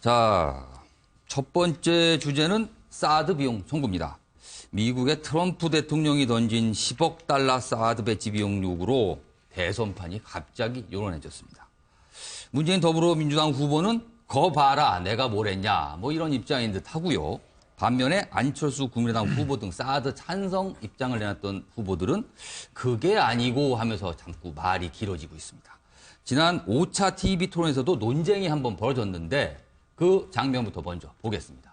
자, 첫 번째 주제는 사드 비용 청구입니다. 미국의 트럼프 대통령이 던진 10억 달러 사드 배치 비용 요구로 대선판이 갑자기 요란해졌습니다. 문재인 더불어민주당 후보는 거 봐라 내가 뭘 했냐 뭐 이런 입장인 듯 하고요. 반면에 안철수 국민의당 후보 등 사드 찬성 입장을 내놨던 후보들은 그게 아니고 하면서 자꾸 말이 길어지고 있습니다. 지난 5차 TV 토론에서도 논쟁이 한번 벌어졌는데 그 장면부터 먼저 보겠습니다.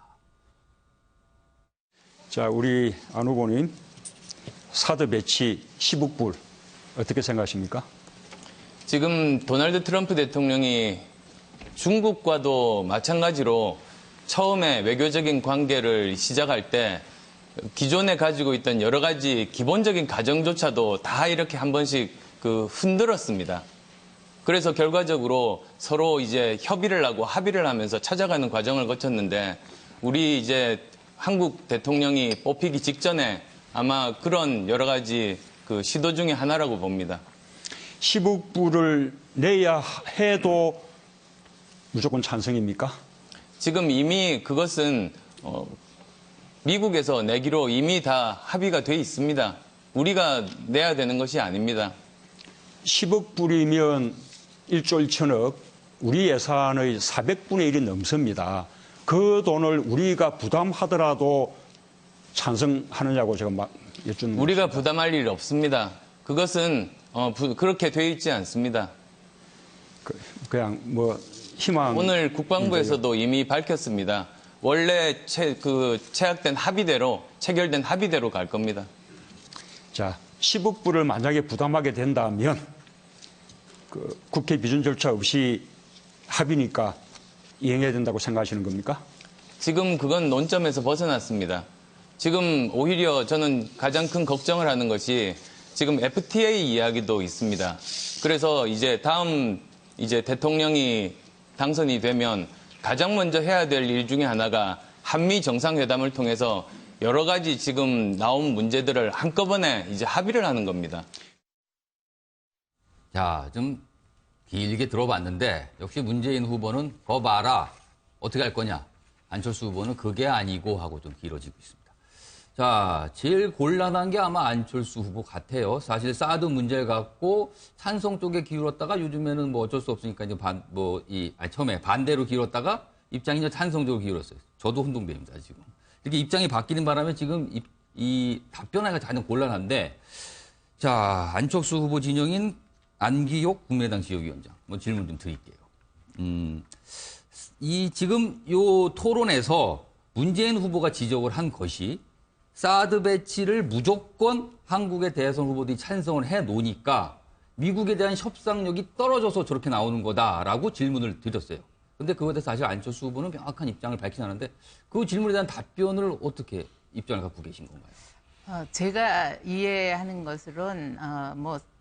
자, 우리 안 후보님, 사드 배치 10억 불 어떻게 생각하십니까? 지금 도널드 트럼프 대통령이 중국과도 마찬가지로 처음에 외교적인 관계를 시작할 때 기존에 가지고 있던 여러 가지 기본적인 가정조차도 다 이렇게 한 번씩 흔들었습니다. 그래서 결과적으로 서로 이제 협의를 하고 합의를 하면서 찾아가는 과정을 거쳤는데 우리 이제 한국 대통령이 뽑히기 직전에 아마 그런 여러 가지 시도 중에 하나라고 봅니다. 10억 불을 내야 해도 무조건 찬성입니까? 지금 이미 그것은 미국에서 내기로 이미 다 합의가 돼 있습니다. 우리가 내야 되는 것이 아닙니다. 10억 불이면 1조 1천억, 우리 예산의 400분의 1이 넘습니다. 그 돈을 우리가 부담하더라도 찬성하느냐고 제가 막 여쭙는 우리가 것입니다. 부담할 일 없습니다. 그것은 그렇게 돼 있지 않습니다. 그냥 뭐 희망. 오늘 국방부에서도 이미 밝혔습니다. 원래 체결된 합의대로 갈 겁니다. 자, 10억 불을 만약에 부담하게 된다면 국회 비준 절차 없이 합의니까 이행해야 된다고 생각하시는 겁니까? 지금 그건 논점에서 벗어났습니다. 지금 오히려 저는 가장 큰 걱정을 하는 것이 지금 FTA 이야기도 있습니다. 그래서 이제 다음 대통령이 당선이 되면 가장 먼저 해야 될 일 중에 하나가 한미 정상회담을 통해서 여러 가지 지금 나온 문제들을 한꺼번에 이제 합의를 하는 겁니다. 자, 좀 길게 들어봤는데 역시 문재인 후보는 거 봐라 어떻게 할 거냐. 안철수 후보는 그게 아니고 하고 좀 길어지고 있습니다. 자, 제일 곤란한 게 아마 안철수 후보 같아요. 사실 사드 문제를 갖고 찬성 쪽에 기울었다가 요즘에는 뭐 어쩔 수 없으니까 이제 처음에 반대로 기울었다가 입장이 이제 찬성적으로 기울었어요. 저도 혼동됩니다, 지금. 이렇게 입장이 바뀌는 바람에 지금 이 답변하기가 가장 곤란한데, 자, 안철수 후보 진영인 안기옥 국민의당 지역위원장, 뭐 질문 좀 드릴게요. 지금 요 토론에서 문재인 후보가 지적을 한 것이 사드 배치를 무조건 한국의 대선 후보들이 찬성을 해 놓으니까 미국에 대한 협상력이 떨어져서 저렇게 나오는 거다라고 질문을 드렸어요. 근데 그거에 대해서 사실 안철수 후보는 명확한 입장을 밝히지 않았는데 그 질문에 대한 답변을 어떻게 입장을 갖고 계신 건가요? 제가 이해하는 것으로는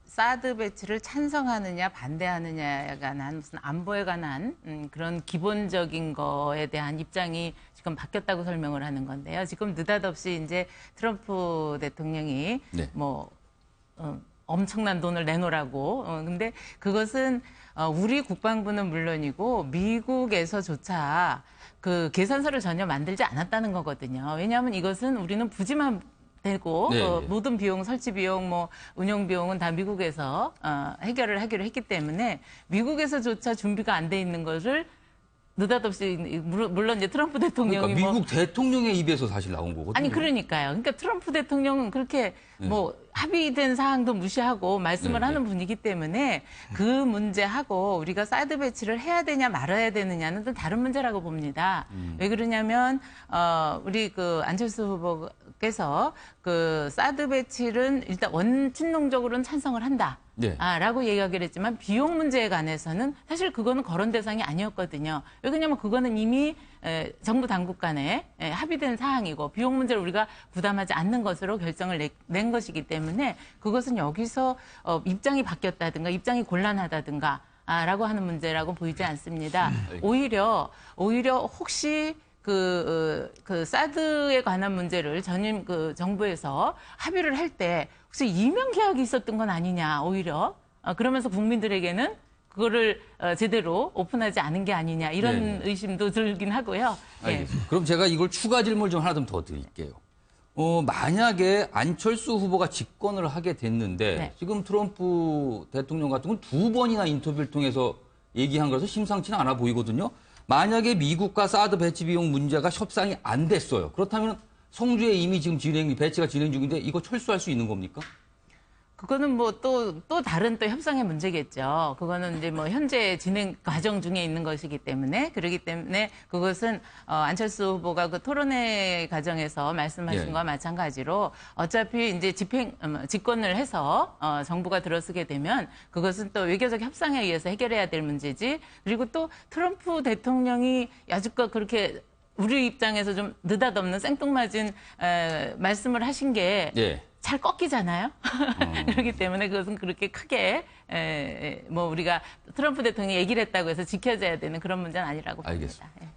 사드 배치를 찬성하느냐 반대하느냐에 관한 무슨 안보에 관한 그런 기본적인 거에 대한 입장이 지금 바뀌었다고 설명을 하는 건데요. 지금 느닷없이 이제 트럼프 대통령이 네. 엄청난 돈을 내놓으라고. 근데 그것은 우리 국방부는 물론이고 미국에서조차 그 계산서를 전혀 만들지 않았다는 거거든요. 왜냐하면 이것은 우리는 부지만 되고 모든 비용, 설치 비용, 운영 비용은 다 미국에서 해결을 하기로 했기 때문에 미국에서조차 준비가 안 돼 있는 것을 느닷없이 물론 이제 트럼프 대통령이 그러니까 미국 대통령의 입에서 사실 나온 거거든요. 아니 그러니까요. 그러니까 트럼프 대통령은 그렇게 합의된 사항도 무시하고 말씀을 하는 분이기 때문에 그 문제하고 우리가 사드 배치를 해야 되냐 말아야 되느냐는 또 다른 문제라고 봅니다. 왜 그러냐면 우리 안철수 후보께서 사드 배치는 일단 원칙론적으로는 찬성을 한다. 네. 라고 얘기하기로 했지만 비용 문제에 관해서는 사실 그거는 거론 대상이 아니었거든요. 왜 그러냐면 그거는 이미 정부 당국 간에 합의된 사항이고 비용 문제를 우리가 부담하지 않는 것으로 결정을 낸 것이기 때문에 그것은 여기서 입장이 바뀌었다든가 입장이 곤란하다든가 라고 하는 문제라고 보이지 않습니다. 오히려 혹시 사드에 관한 문제를 전임 정부에서 합의를 할 때 혹시 이명 계약이 있었던 건 아니냐, 오히려. 그러면서 국민들에게는 그거를 제대로 오픈하지 않은 게 아니냐 이런 네. 의심도 들긴 하고요. 예. 알겠습니다. 그럼 제가 이걸 추가 질문 좀 하나 좀 더 드릴게요. 만약에 안철수 후보가 집권을 하게 됐는데 네. 지금 트럼프 대통령 같은 건 2번이나 인터뷰를 통해서 얘기한 것은 심상치는 않아 보이거든요. 만약에 미국과 사드 배치 비용 문제가 협상이 안 됐어요. 그렇다면 성주에 이미 지금 배치가 진행 중인데 이거 철수할 수 있는 겁니까? 그거는 뭐 또 다른 또 협상의 문제겠죠. 그거는 이제 뭐 현재 진행 과정 중에 있는 것이기 때문에 그러기 때문에 그것은 안철수 후보가 그 토론회 과정에서 말씀하신 예. 거와 마찬가지로 어차피 이제 집권을 해서 정부가 들어서게 되면 그것은 또 외교적 협상에 의해서 해결해야 될 문제지. 그리고 또 트럼프 대통령이 여지껏 그렇게 우리 입장에서 좀 느닷없는 생뚱맞은 말씀을 하신 게 예. 잘 꺾이잖아요. 그렇기 때문에 그것은 그렇게 크게 뭐 우리가 트럼프 대통령이 얘기를 했다고 해서 지켜져야 되는 그런 문제는 아니라고 봅니다. 알겠습니다. 예.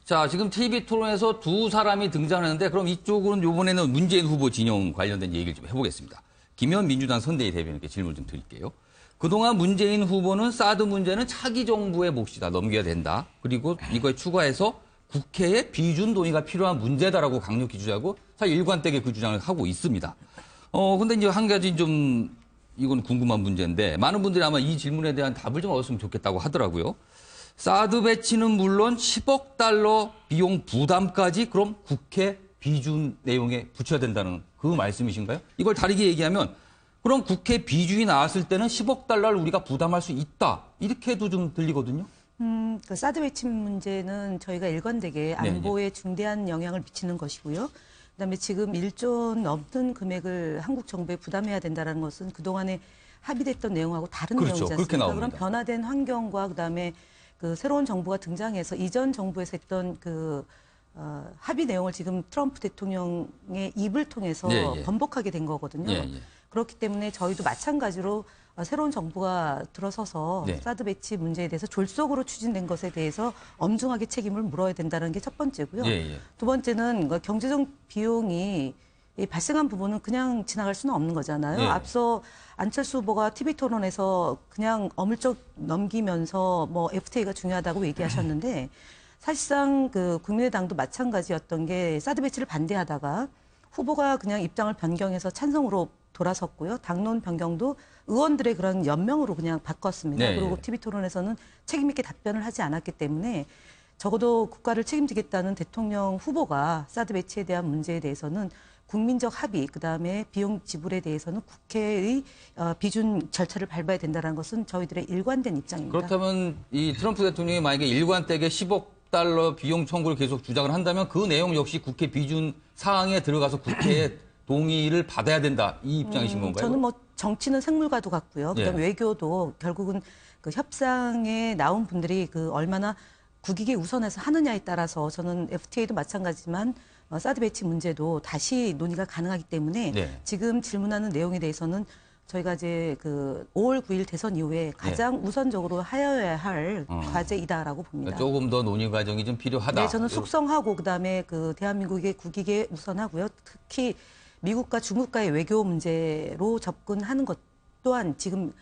자, 지금 TV 토론에서 두 사람이 등장하는데 그럼 이쪽은 이번에는 문재인 후보 진영 관련된 얘기를 좀 해보겠습니다. 김현 민주당 선대위 대변인께 질문 좀 드릴게요. 그동안 문재인 후보는 사드 문제는 차기 정부의 몫이다, 넘겨야 된다. 그리고 이거에 추가해서 국회에 비준 동의가 필요한 문제다라고 강력히 주장하고 사실 일관되게 그 주장을 하고 있습니다. 근데 이제 한 가지 좀 이건 궁금한 문제인데 많은 분들이 아마 이 질문에 대한 답을 좀 얻었으면 좋겠다고 하더라고요. 사드 배치는 물론 10억 달러 비용 부담까지 그럼 국회 비준 내용에 붙여야 된다는 그 말씀이신가요? 이걸 다르게 얘기하면 그럼 국회 비준이 나왔을 때는 10억 달러를 우리가 부담할 수 있다. 이렇게도 좀 들리거든요. 그 사드 배치 문제는 저희가 일관되게 안보에 중대한 영향을 미치는 것이고요. 그다음에 지금 1조 넘는 금액을 한국 정부에 부담해야 된다는 것은 그동안에 합의됐던 내용하고 다른 그렇죠. 내용이지 그렇게 않습니까? 나옵니다. 그런 변화된 환경과 그다음에 그 새로운 정부가 등장해서 이전 정부에서 했던 그 합의 내용을 지금 트럼프 대통령의 입을 통해서 예, 예. 번복하게 된 거거든요. 예, 예. 그렇기 때문에 저희도 마찬가지로 새로운 정부가 들어서서 네. 사드 배치 문제에 대해서 졸속으로 추진된 것에 대해서 엄중하게 책임을 물어야 된다는 게 첫 번째고요. 예, 예. 두 번째는 경제적 비용이 발생한 부분은 그냥 지나갈 수는 없는 거잖아요. 예. 앞서 안철수 후보가 TV 토론에서 그냥 어물쩍 넘기면서 뭐 FTA가 중요하다고 얘기하셨는데 사실상 그 국민의당도 마찬가지였던 게 사드 배치를 반대하다가 후보가 그냥 입장을 변경해서 찬성으로 돌아섰고요. 당론 변경도 의원들의 그런 연명으로 그냥 바꿨습니다. 네, 그리고 예. TV 토론에서는 책임 있게 답변을 하지 않았기 때문에 적어도 국가를 책임지겠다는 대통령 후보가 사드 배치에 대한 문제에 대해서는 국민적 합의, 그다음에 비용 지불에 대해서는 국회의 비준 절차를 밟아야 된다는 것은 저희들의 일관된 입장입니다. 그렇다면 이 트럼프 대통령이 만약에 일관되게 10억 달러 비용 청구를 계속 주장을 한다면 그 내용 역시 국회 비준 사항에 들어가서 국회의 동의를 받아야 된다. 이 입장이신 건가요? 저는 뭐 정치는 생물과도 같고요. 그다음에 예. 외교도 결국은 그 협상에 나온 분들이 그 얼마나 국익에 우선해서 하느냐에 따라서 저는 FTA도 마찬가지지만 사드 배치 문제도 다시 논의가 가능하기 때문에 네. 지금 질문하는 내용에 대해서는 저희가 이제 그 5월 9일 대선 이후에 가장 우선적으로 하여야 할 과제이다라고 봅니다. 그러니까 조금 더 논의 과정이 좀 필요하다. 네, 저는 숙성하고 그다음에 그 대한민국의 국익에 우선하고요. 특히 미국과 중국과의 외교 문제로 접근하는 것 또한 지금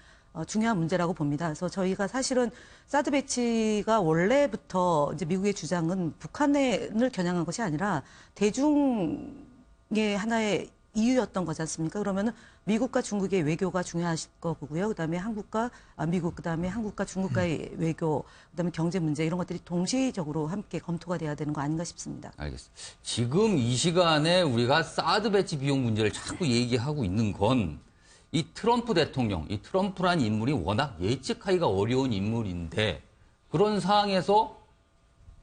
중요한 문제라고 봅니다. 그래서 저희가 사실은 사드 배치가 원래부터 이제 미국의 주장은 북한을 겨냥한 것이 아니라 대중의 하나의 이유였던 거지 않습니까? 그러면은 미국과 중국의 외교가 중요하실 거고요. 그다음에 한국과 미국, 그다음에 한국과 중국과의 외교, 그다음에 경제 문제 이런 것들이 동시적으로 함께 검토가 돼야 되는 거 아닌가 싶습니다. 알겠습니다. 지금 이 시간에 우리가 사드 배치 비용 문제를 자꾸 얘기하고 있는 건 이 트럼프 대통령, 이 트럼프란 인물이 워낙 예측하기가 어려운 인물인데 그런 상황에서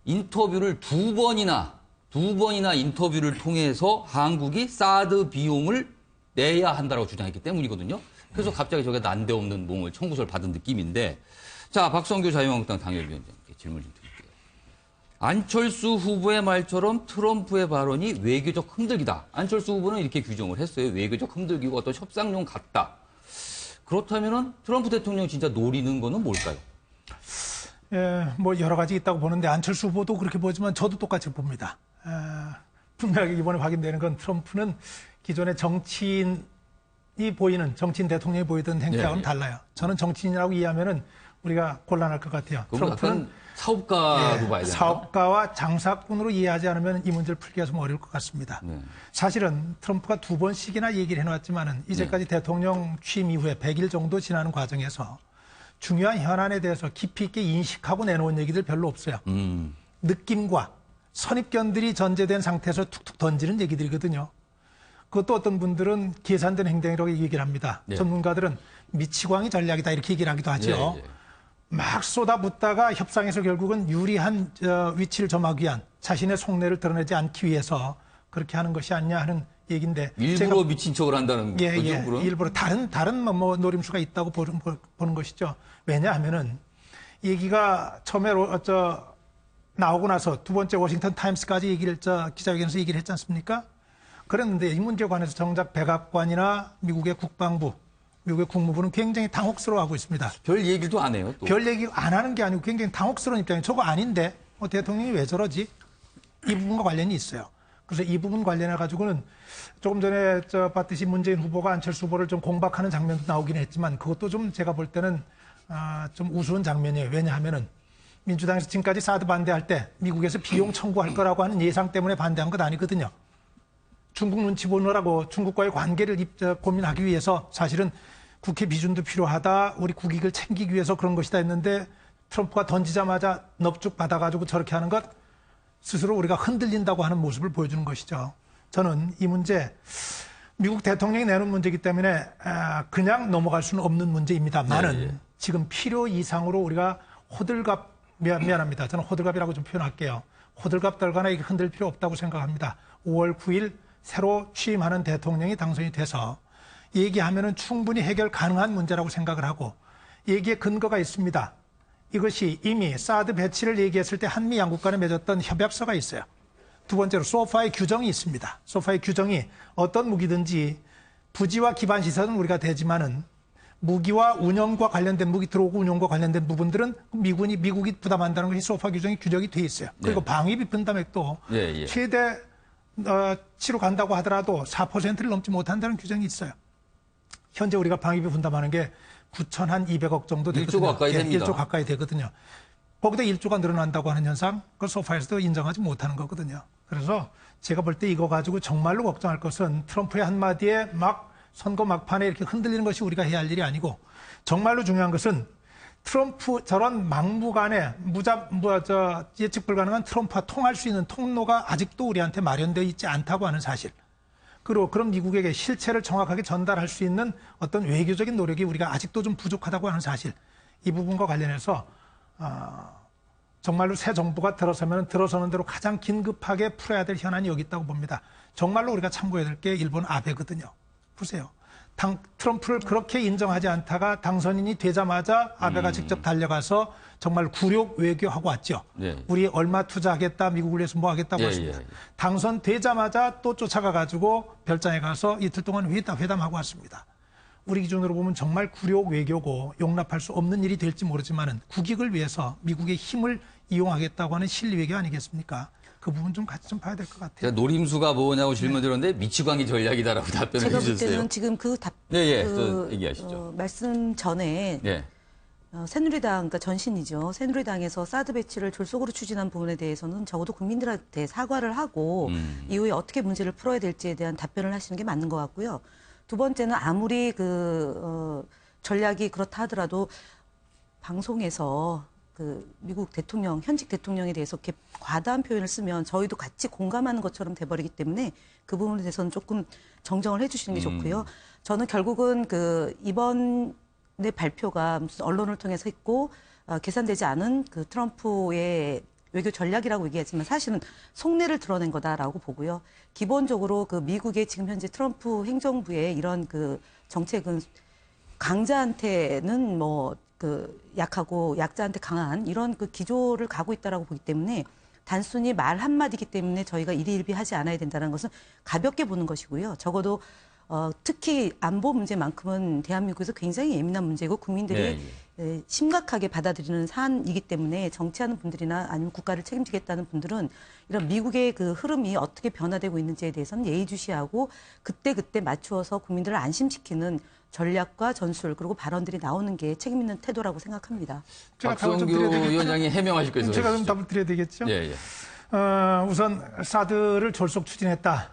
인터뷰를 두 번이나 인터뷰를 통해서 한국이 사드 비용을 내야 한다고 주장했기 때문이거든요. 그래서 갑자기 저게 난데없는 몽을 청구서를 받은 느낌인데 자, 박성규 자유한국당 당협위원장께 질문 좀 드릴게요. 안철수 후보의 말처럼 트럼프의 발언이 외교적 흔들기다. 안철수 후보는 이렇게 규정을 했어요. 외교적 흔들기고 어떤 협상용 같다. 그렇다면은 트럼프 대통령 진짜 노리는 거는 뭘까요? 예, 뭐 여러 가지 있다고 보는데 안철수 후보도 그렇게 보지만 저도 똑같이 봅니다. 분명하게 이번에 확인되는 건 트럼프는 기존의 정치인 대통령이 보이던 행태와는 네. 달라요. 저는 정치인이라고 이해하면은 우리가 곤란할 것 같아요. 그건 약간 사업가로 봐야 되나요? 사업가와 장사꾼으로 이해하지 않으면 이 문제를 풀기가 좀 어려울 것 같습니다. 네. 사실은 트럼프가 2번씩이나 얘기를 해놨지만은 이제까지 대통령 취임 이후에 100일 정도 지나는 과정에서 중요한 현안에 대해서 깊이 있게 인식하고 내놓은 얘기들 별로 없어요. 느낌과 선입견들이 전제된 상태에서 툭툭 던지는 얘기들이거든요. 그것도 어떤 분들은 계산된 행동이라고 얘기를 합니다. 네. 전문가들은 미치광이 전략이다 이렇게 얘기를 하기도 하죠. 예, 예. 막 쏟아붓다가 협상에서 결국은 유리한 위치를 점하기 위한 자신의 속내를 드러내지 않기 위해서 그렇게 하는 것이 아니냐 하는 얘기인데 일부러 미친 척을 한다는 거죠. 그럼? 일부러 다른 뭐 노림수가 있다고 보는 것이죠. 왜냐하면은 얘기가 처음에 나오고 나서 두 번째 워싱턴 타임스까지 얘기를 기자회견에서 얘기를 했지 않습니까? 그랬는데 이 문제에 관해서 정작 백악관이나 미국의 국방부, 미국의 국무부는 굉장히 당혹스러워하고 있습니다. 별 얘기도 안 해요. 또. 별 얘기 안 하는 게 아니고 굉장히 당혹스러운 입장이에요. 저거 아닌데 대통령이 왜 저러지? 이 부분과 관련이 있어요. 그래서 이 부분 관련해 가지고는 조금 전에 봤듯이 문재인 후보가 안철수 후보를 좀 공박하는 장면도 나오긴 했지만 그것도 좀 제가 볼 때는 좀 우스운 장면이에요. 왜냐하면은 민주당에서 지금까지 사드 반대할 때 미국에서 비용 청구할 거라고 하는 예상 때문에 반대한 것 아니거든요. 중국 눈치 보느라고 중국과의 관계를 고민하기 위해서 사실은 국회 비준도 필요하다. 우리 국익을 챙기기 위해서 그런 것이다 했는데 트럼프가 던지자마자 넙죽 받아가지고 저렇게 하는 것 스스로 우리가 흔들린다고 하는 모습을 보여주는 것이죠. 저는 이 문제 미국 대통령이 내놓은 문제이기 때문에 그냥 넘어갈 수는 없는 문제입니다만은 예. 지금 필요 이상으로 우리가 호들갑 미안합니다. 저는 호들갑이라고 좀 표현할게요. 호들갑 떨거나 이게 흔들 필요 없다고 생각합니다. 5월 9일 새로 취임하는 대통령이 당선이 돼서 얘기하면은 충분히 해결 가능한 문제라고 생각을 하고 얘기에 근거가 있습니다. 이것이 이미 사드 배치를 얘기했을 때 한미 양국 간에 맺었던 협약서가 있어요. 두 번째로 소파의 규정이 있습니다. 소파의 규정이 어떤 무기든지 부지와 기반 시설은 우리가 되지만은 무기와 운영과 관련된 무기 들어오고 운영과 관련된 부분들은 미국이 부담한다는 것이 소파 규정이 규정이 돼 있어요. 그리고 네. 방위비 분담액도 최대 치로 간다고 하더라도 4%를 넘지 못한다는 규정이 있어요. 현재 우리가 방위비 분담하는 게 9,200억 정도 되거든요. 1조 가까이 됩니다. 1조 가까이 되거든요. 거기다 1조가 늘어난다고 하는 현상, 그걸 소파에서도 인정하지 못하는 거거든요. 그래서 제가 볼 때 이거 가지고 정말로 걱정할 것은 트럼프의 한마디에 막 선거 막판에 이렇게 흔들리는 것이 우리가 해야 할 일이 아니고 정말로 중요한 것은 트럼프 저런 막무가내 예측 불가능한 트럼프와 통할 수 있는 통로가 아직도 우리한테 마련되어 있지 않다고 하는 사실. 그리고 그럼 미국에게 실체를 정확하게 전달할 수 있는 어떤 외교적인 노력이 우리가 아직도 좀 부족하다고 하는 사실. 이 부분과 관련해서 정말로 새 정부가 들어서는 대로 가장 긴급하게 풀어야 될 현안이 여기 있다고 봅니다. 정말로 우리가 참고해야 될 게 일본 아베거든요. 보세요. 트럼프를 그렇게 인정하지 않다가 당선인이 되자마자 아베가 직접 달려가서 정말 굴욕 외교하고 왔죠. 네. 우리 얼마 투자하겠다, 미국을 위해서 뭐 하겠다고 했습니다. 당선되자마자 또 쫓아가가지고 별장에 가서 이틀 동안 회담하고 왔습니다. 우리 기준으로 보면 정말 굴욕 외교고 용납할 수 없는 일이 될지 모르지만은 국익을 위해서 미국의 힘을 이용하겠다고 하는 실리 외교 아니겠습니까? 그 부분 좀 같이 좀 봐야 될 것 같아요. 제가 노림수가 뭐냐고 질문 드렸는데 미치광이 전략이다라고 답변을 제가 볼 해주셨어요. 때는 지금 또 얘기하시죠. 말씀 전에 네. 새누리당, 그러니까 전신이죠. 새누리당에서 사드 배치를 졸속으로 추진한 부분에 대해서는 적어도 국민들한테 사과를 하고 이후에 어떻게 문제를 풀어야 될지에 대한 답변을 하시는 게 맞는 것 같고요. 두 번째는 아무리 전략이 그렇다 하더라도 방송에서 미국 대통령, 현직 대통령에 대해서 이렇게 과다한 표현을 쓰면 저희도 같이 공감하는 것처럼 돼버리기 때문에 그 부분에 대해서는 조금 정정을 해주시는 게 좋고요. 저는 결국은 이번의 발표가 무슨 언론을 통해서 했고 계산되지 않은 트럼프의 외교 전략이라고 얘기하지만 사실은 속내를 드러낸 거다라고 보고요. 기본적으로 미국의 지금 현재 트럼프 행정부의 이런 정책은 강자한테는 약하고 약자한테 강한 이런 기조를 가고 있다라고 보기 때문에 단순히 말 한마디이기 때문에 저희가 일희일비하지 않아야 된다는 것은 가볍게 보는 것이고요. 적어도 특히 안보 문제만큼은 대한민국에서 굉장히 예민한 문제고 국민들이 심각하게 받아들이는 사안이기 때문에 정치하는 분들이나 아니면 국가를 책임지겠다는 분들은 이런 미국의 흐름이 어떻게 변화되고 있는지에 대해서는 예의주시하고 그때그때 맞추어서 국민들을 안심시키는 전략과 전술 그리고 발언들이 나오는 게 책임 있는 태도라고 생각합니다. 제가 답을 좀 박성규 드려야 되겠죠? 위원장이 해명하실 거예요. 제가 좀 답을 드려야 되겠죠? 예, 예. 우선 사드를 졸속 추진했다.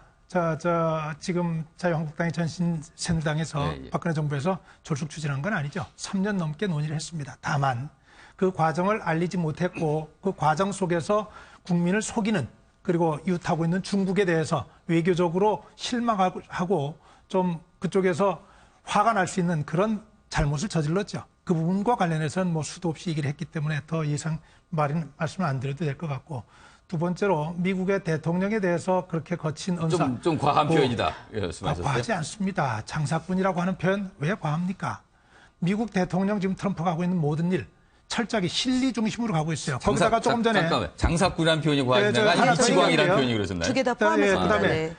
지금 자유한국당이 전신 새누리당에서 예, 예. 박근혜 정부에서 졸속 추진한 건 아니죠. 3년 넘게 논의를 했습니다. 다만 그 과정을 알리지 못했고 그 과정 속에서 국민을 속이는 그리고 이웃하고 있는 중국에 대해서 외교적으로 실망하고 좀 그쪽에서 화가 날 수 있는 그런 잘못을 저질렀죠. 그 부분과 관련해서는 뭐 수도 없이 얘기를 했기 때문에 더 이상 말씀을 안 드려도 될 것 같고 두 번째로 미국의 대통령에 대해서 그렇게 거친 언사. 좀 과한 표현이다. 예, 말씀하셨어요. 과하지 않습니다. 장사꾼이라고 하는 표현 왜 과합니까? 미국 대통령 지금 트럼프가 하고 있는 모든 일 철저하게 실리 중심으로 가고 있어요. 거기다가 조금 전에 잠깐만. 장사꾼이라는 표현이 과하지나가 저 하나 아니면 더 미치광이라는 얘기할게요. 표현이 그러셨나요? 두 개 다 포함해서. 그다음에 네.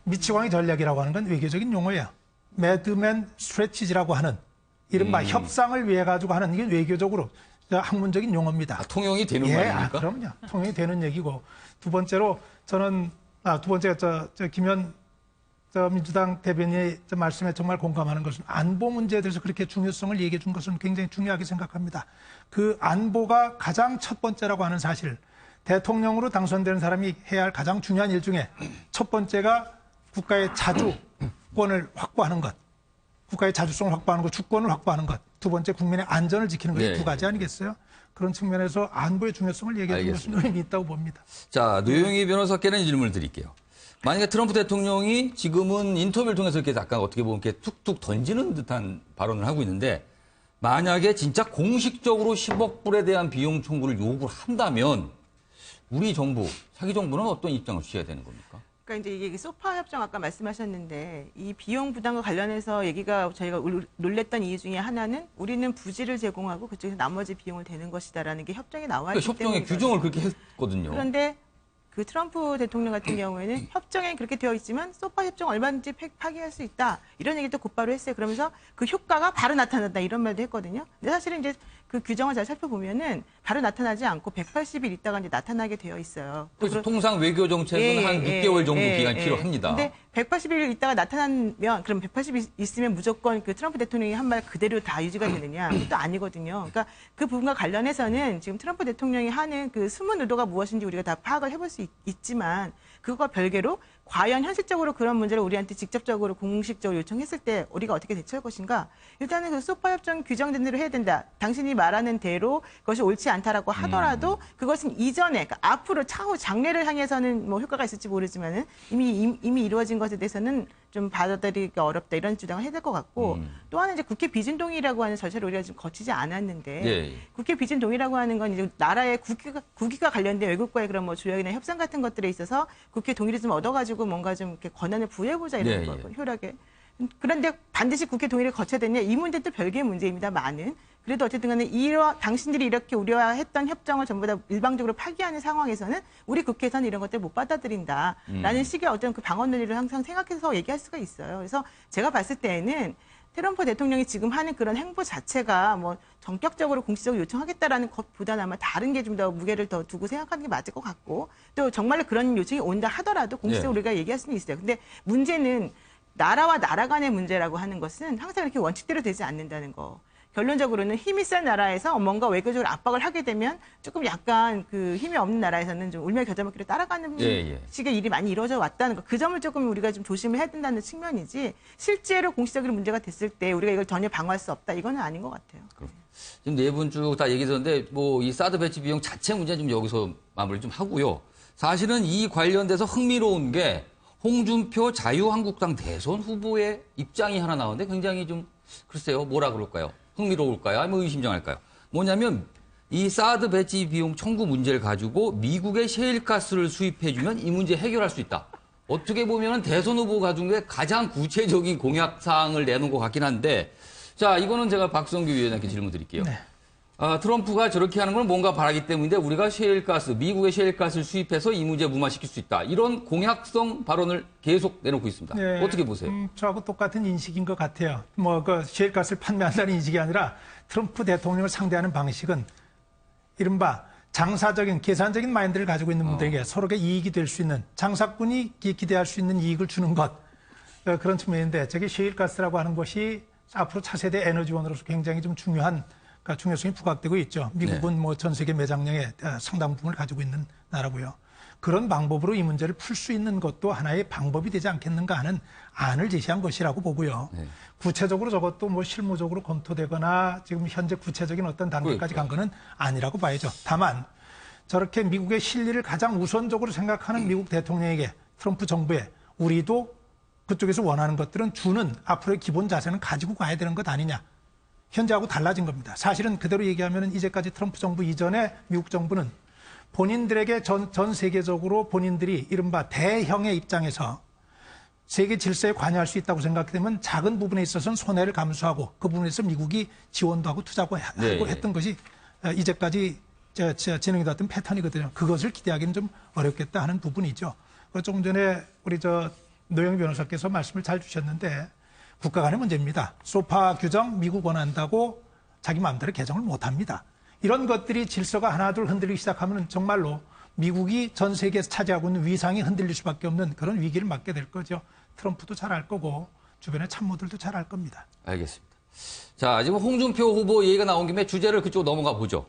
미치광이 전략이라고 하는 건 외교적인 용어예요. 매드맨 스트레치지라고 하는 이른바 협상을 위해 가지고 하는 이게 외교적으로 학문적인 용어입니다. 통용이 되는 예, 말입니까? 그럼요. 통용이 되는 얘기고 두 번째로 저는 두 번째가 김현 민주당 대변인의 말씀에 정말 공감하는 것은 안보 문제에 대해서 그렇게 중요성을 얘기해 준 것은 굉장히 중요하게 생각합니다. 그 안보가 가장 첫 번째라고 하는 사실, 대통령으로 당선되는 사람이 해야 할 가장 중요한 일 중에 첫 번째가 국가의 자주권을 확보하는 것, 국가의 자주성을 확보하는 것, 주권을 확보하는 것, 두 번째 국민의 안전을 지키는 것이 네. 두 가지 아니겠어요? 그런 측면에서 안보의 중요성을 얘기해 준 것은 의미 있다고 봅니다. 자, 노영희 변호사께는 질문을 드릴게요. 만약에 트럼프 대통령이 지금은 인터뷰를 통해서 이렇게 약간 어떻게 보면 이렇게 툭툭 던지는 듯한 발언을 하고 있는데 만약에 진짜 공식적으로 10억 불에 대한 비용 청구를 요구를 한다면 우리 정부, 차기 정부는 어떤 입장을 취해야 되는 겁니까? 그러니까 이제 이게 소파 협정 아까 말씀하셨는데 이 비용 부담과 관련해서 얘기가 저희가 놀랬던 이유 중에 하나는 우리는 부지를 제공하고 그쪽에서 나머지 비용을 대는 것이다라는 게 협정에 나와 있기 그러니까 때문에 협정에 규정을 그렇게 했거든요. 그런데 그 트럼프 대통령 같은 경우에는 협정에 그렇게 되어 있지만 소파 협정 얼마든지 파기할 수 있다 이런 얘기도 곧바로 했어요. 그러면서 그 효과가 바로 나타났다 이런 말도 했거든요. 근데 사실은 이제 그 규정을 잘 살펴보면은 바로 나타나지 않고 180일 있다가 이제 나타나게 되어 있어요. 그래서 통상 외교 정책은 한 6개월 정도 기간 필요합니다. 근데 180일 있다가 나타나면 그럼 180일 있으면 무조건 그 트럼프 대통령이 한 말 그대로 다 유지가 되느냐? 그것도 아니거든요. 그러니까 그 부분과 관련해서는 지금 트럼프 대통령이 하는 그 숨은 의도가 무엇인지 우리가 다 파악을 해볼 수 있지만 그것과 별개로 과연 현실적으로 그런 문제를 우리한테 직접적으로 공식적으로 요청했을 때 우리가 어떻게 대처할 것인가? 일단은 그 소파 협정 규정된 대로 해야 된다. 당신이 말하는 대로 그것이 옳지 않다라고 하더라도 그것은 이전에 그러니까 앞으로 차후 장래를 향해서는 뭐 효과가 있을지 모르지만은 이미 이루어진 것에 대해서는 좀 받아들이기가 어렵다 이런 주장을 해야 될 것 같고 또 하나 이제 국회 비준 동의라고 하는 절차를 우리가 지금 거치지 않았는데 예. 국회 비준 동의라고 하는 건 이제 나라의 국익과 관련된 외국과의 그런 뭐 조약이나 협상 같은 것들에 있어서 국회 동의를 좀 얻어가지고 뭔가 좀 이렇게 권한을 부여해보자 이런 예, 거 예. 효력에. 그런데 반드시 국회 동의를 거쳐야 되냐 이 문제는 또 별개의 문제입니다. 많은. 그래도 어쨌든 간에 당신들이 이렇게 우려했던 협정을 전부 다 일방적으로 파기하는 상황에서는 우리 국회에서는 이런 것들을 못 받아들인다라는 식의 어떤 그 방어 논리를 항상 생각해서 얘기할 수가 있어요. 그래서 제가 봤을 때에는 트럼프 대통령이 지금 하는 그런 행보 자체가 뭐 전격적으로 공식적으로 요청하겠다라는 것보다는 아마 다른 게 좀 더 무게를 더 두고 생각하는 게 맞을 것 같고 또 정말로 그런 요청이 온다 하더라도 공식적으로 우리가 얘기할 수는 있어요. 근데 문제는 나라와 나라 간의 문제라고 하는 것은 항상 이렇게 원칙대로 되지 않는다는 거. 결론적으로는 힘이 센 나라에서 뭔가 외교적으로 압박을 하게 되면 조금 약간 그 힘이 없는 나라에서는 좀 울며 겨자 먹기로 따라가는 식의 일이 많이 이루어져 왔다는 거. 그 점을 조금 우리가 좀 조심을 해야 된다는 측면이지 실제로 공식적으로 문제가 됐을 때 우리가 이걸 전혀 방어할 수 없다. 이거는 아닌 것 같아요. 지금 네 분 쭉 다 얘기 들었는데 뭐 이 사드 배치 비용 자체 문제는 좀 여기서 마무리 좀 하고요. 사실은 이 관련돼서 흥미로운 게 홍준표 자유한국당 대선 후보의 입장이 하나 나오는데 굉장히 좀 글쎄요 뭐라 그럴까요? 흥미로울까요? 아니면 의심장할까요? 뭐냐면 이 사드 배치 비용 청구 문제를 가지고 미국의 셰일가스를 수입해주면 이 문제 해결할 수 있다. 어떻게 보면 대선 후보가 중에 가장 구체적인 공약 사항을 내놓은 것 같긴 한데 자 이거는 제가 박성규 위원장께 질문 드릴게요. 네. 트럼프가 저렇게 하는 건 뭔가 바라기 때문인데 우리가 셰일가스, 미국의 셰일가스를 수입해서 이 문제 무마시킬 수 있다. 이런 공약성 발언을 계속 내놓고 있습니다. 네, 어떻게 보세요? 저하고 똑같은 인식인 것 같아요. 뭐 그 셰일가스를 판매한다는 인식이 아니라 트럼프 대통령을 상대하는 방식은 이른바 장사적인 계산적인 마인드를 가지고 있는 분들에게 서로가 이익이 될 수 있는 장사꾼이 기대할 수 있는 이익을 주는 것 그런 측면인데 저게 셰일가스라고 하는 것이 앞으로 차세대 에너지원으로서 굉장히 좀 중요한 그러니까 중요성이 부각되고 있죠. 미국은 뭐 전 세계 매장량의 상당 부분을 가지고 있는 나라고요. 그런 방법으로 이 문제를 풀 수 있는 것도 하나의 방법이 되지 않겠는가 하는 안을 제시한 것이라고 보고요. 네. 구체적으로 저것도 뭐 실무적으로 검토되거나 지금 현재 구체적인 어떤 단계까지 간 거는 아니라고 봐야죠. 다만 저렇게 미국의 실리를 가장 우선적으로 생각하는 미국 대통령에게 트럼프 정부에 우리도 그쪽에서 원하는 것들은 주는 앞으로의 기본 자세는 가지고 가야 되는 것 아니냐. 현재하고 달라진 겁니다. 사실은 그대로 얘기하면 이제까지 트럼프 정부 이전에 미국 정부는 본인들에게 전 세계적으로 본인들이 이른바 대형의 입장에서 세계 질서에 관여할 수 있다고 생각되면 작은 부분에 있어서는 손해를 감수하고 그 부분에서 미국이 지원도 하고 투자하고 했던 것이 이제까지 진행이 되었던 패턴이거든요. 그것을 기대하기는 좀 어렵겠다 하는 부분이죠. 조금 전에 우리 노영희 변호사께서 말씀을 잘 주셨는데 국가 간의 문제입니다. 소파 규정 미국 원한다고 자기 마음대로 개정을 못합니다. 이런 것들이 질서가 하나둘 흔들리기 시작하면 정말로 미국이 전 세계에서 차지하고 있는 위상이 흔들릴 수밖에 없는 그런 위기를 맞게 될 거죠. 트럼프도 잘 알 거고 주변의 참모들도 잘 알 겁니다. 알겠습니다. 자, 지금 홍준표 후보 얘기가 나온 김에 주제를 그쪽으로 넘어가 보죠.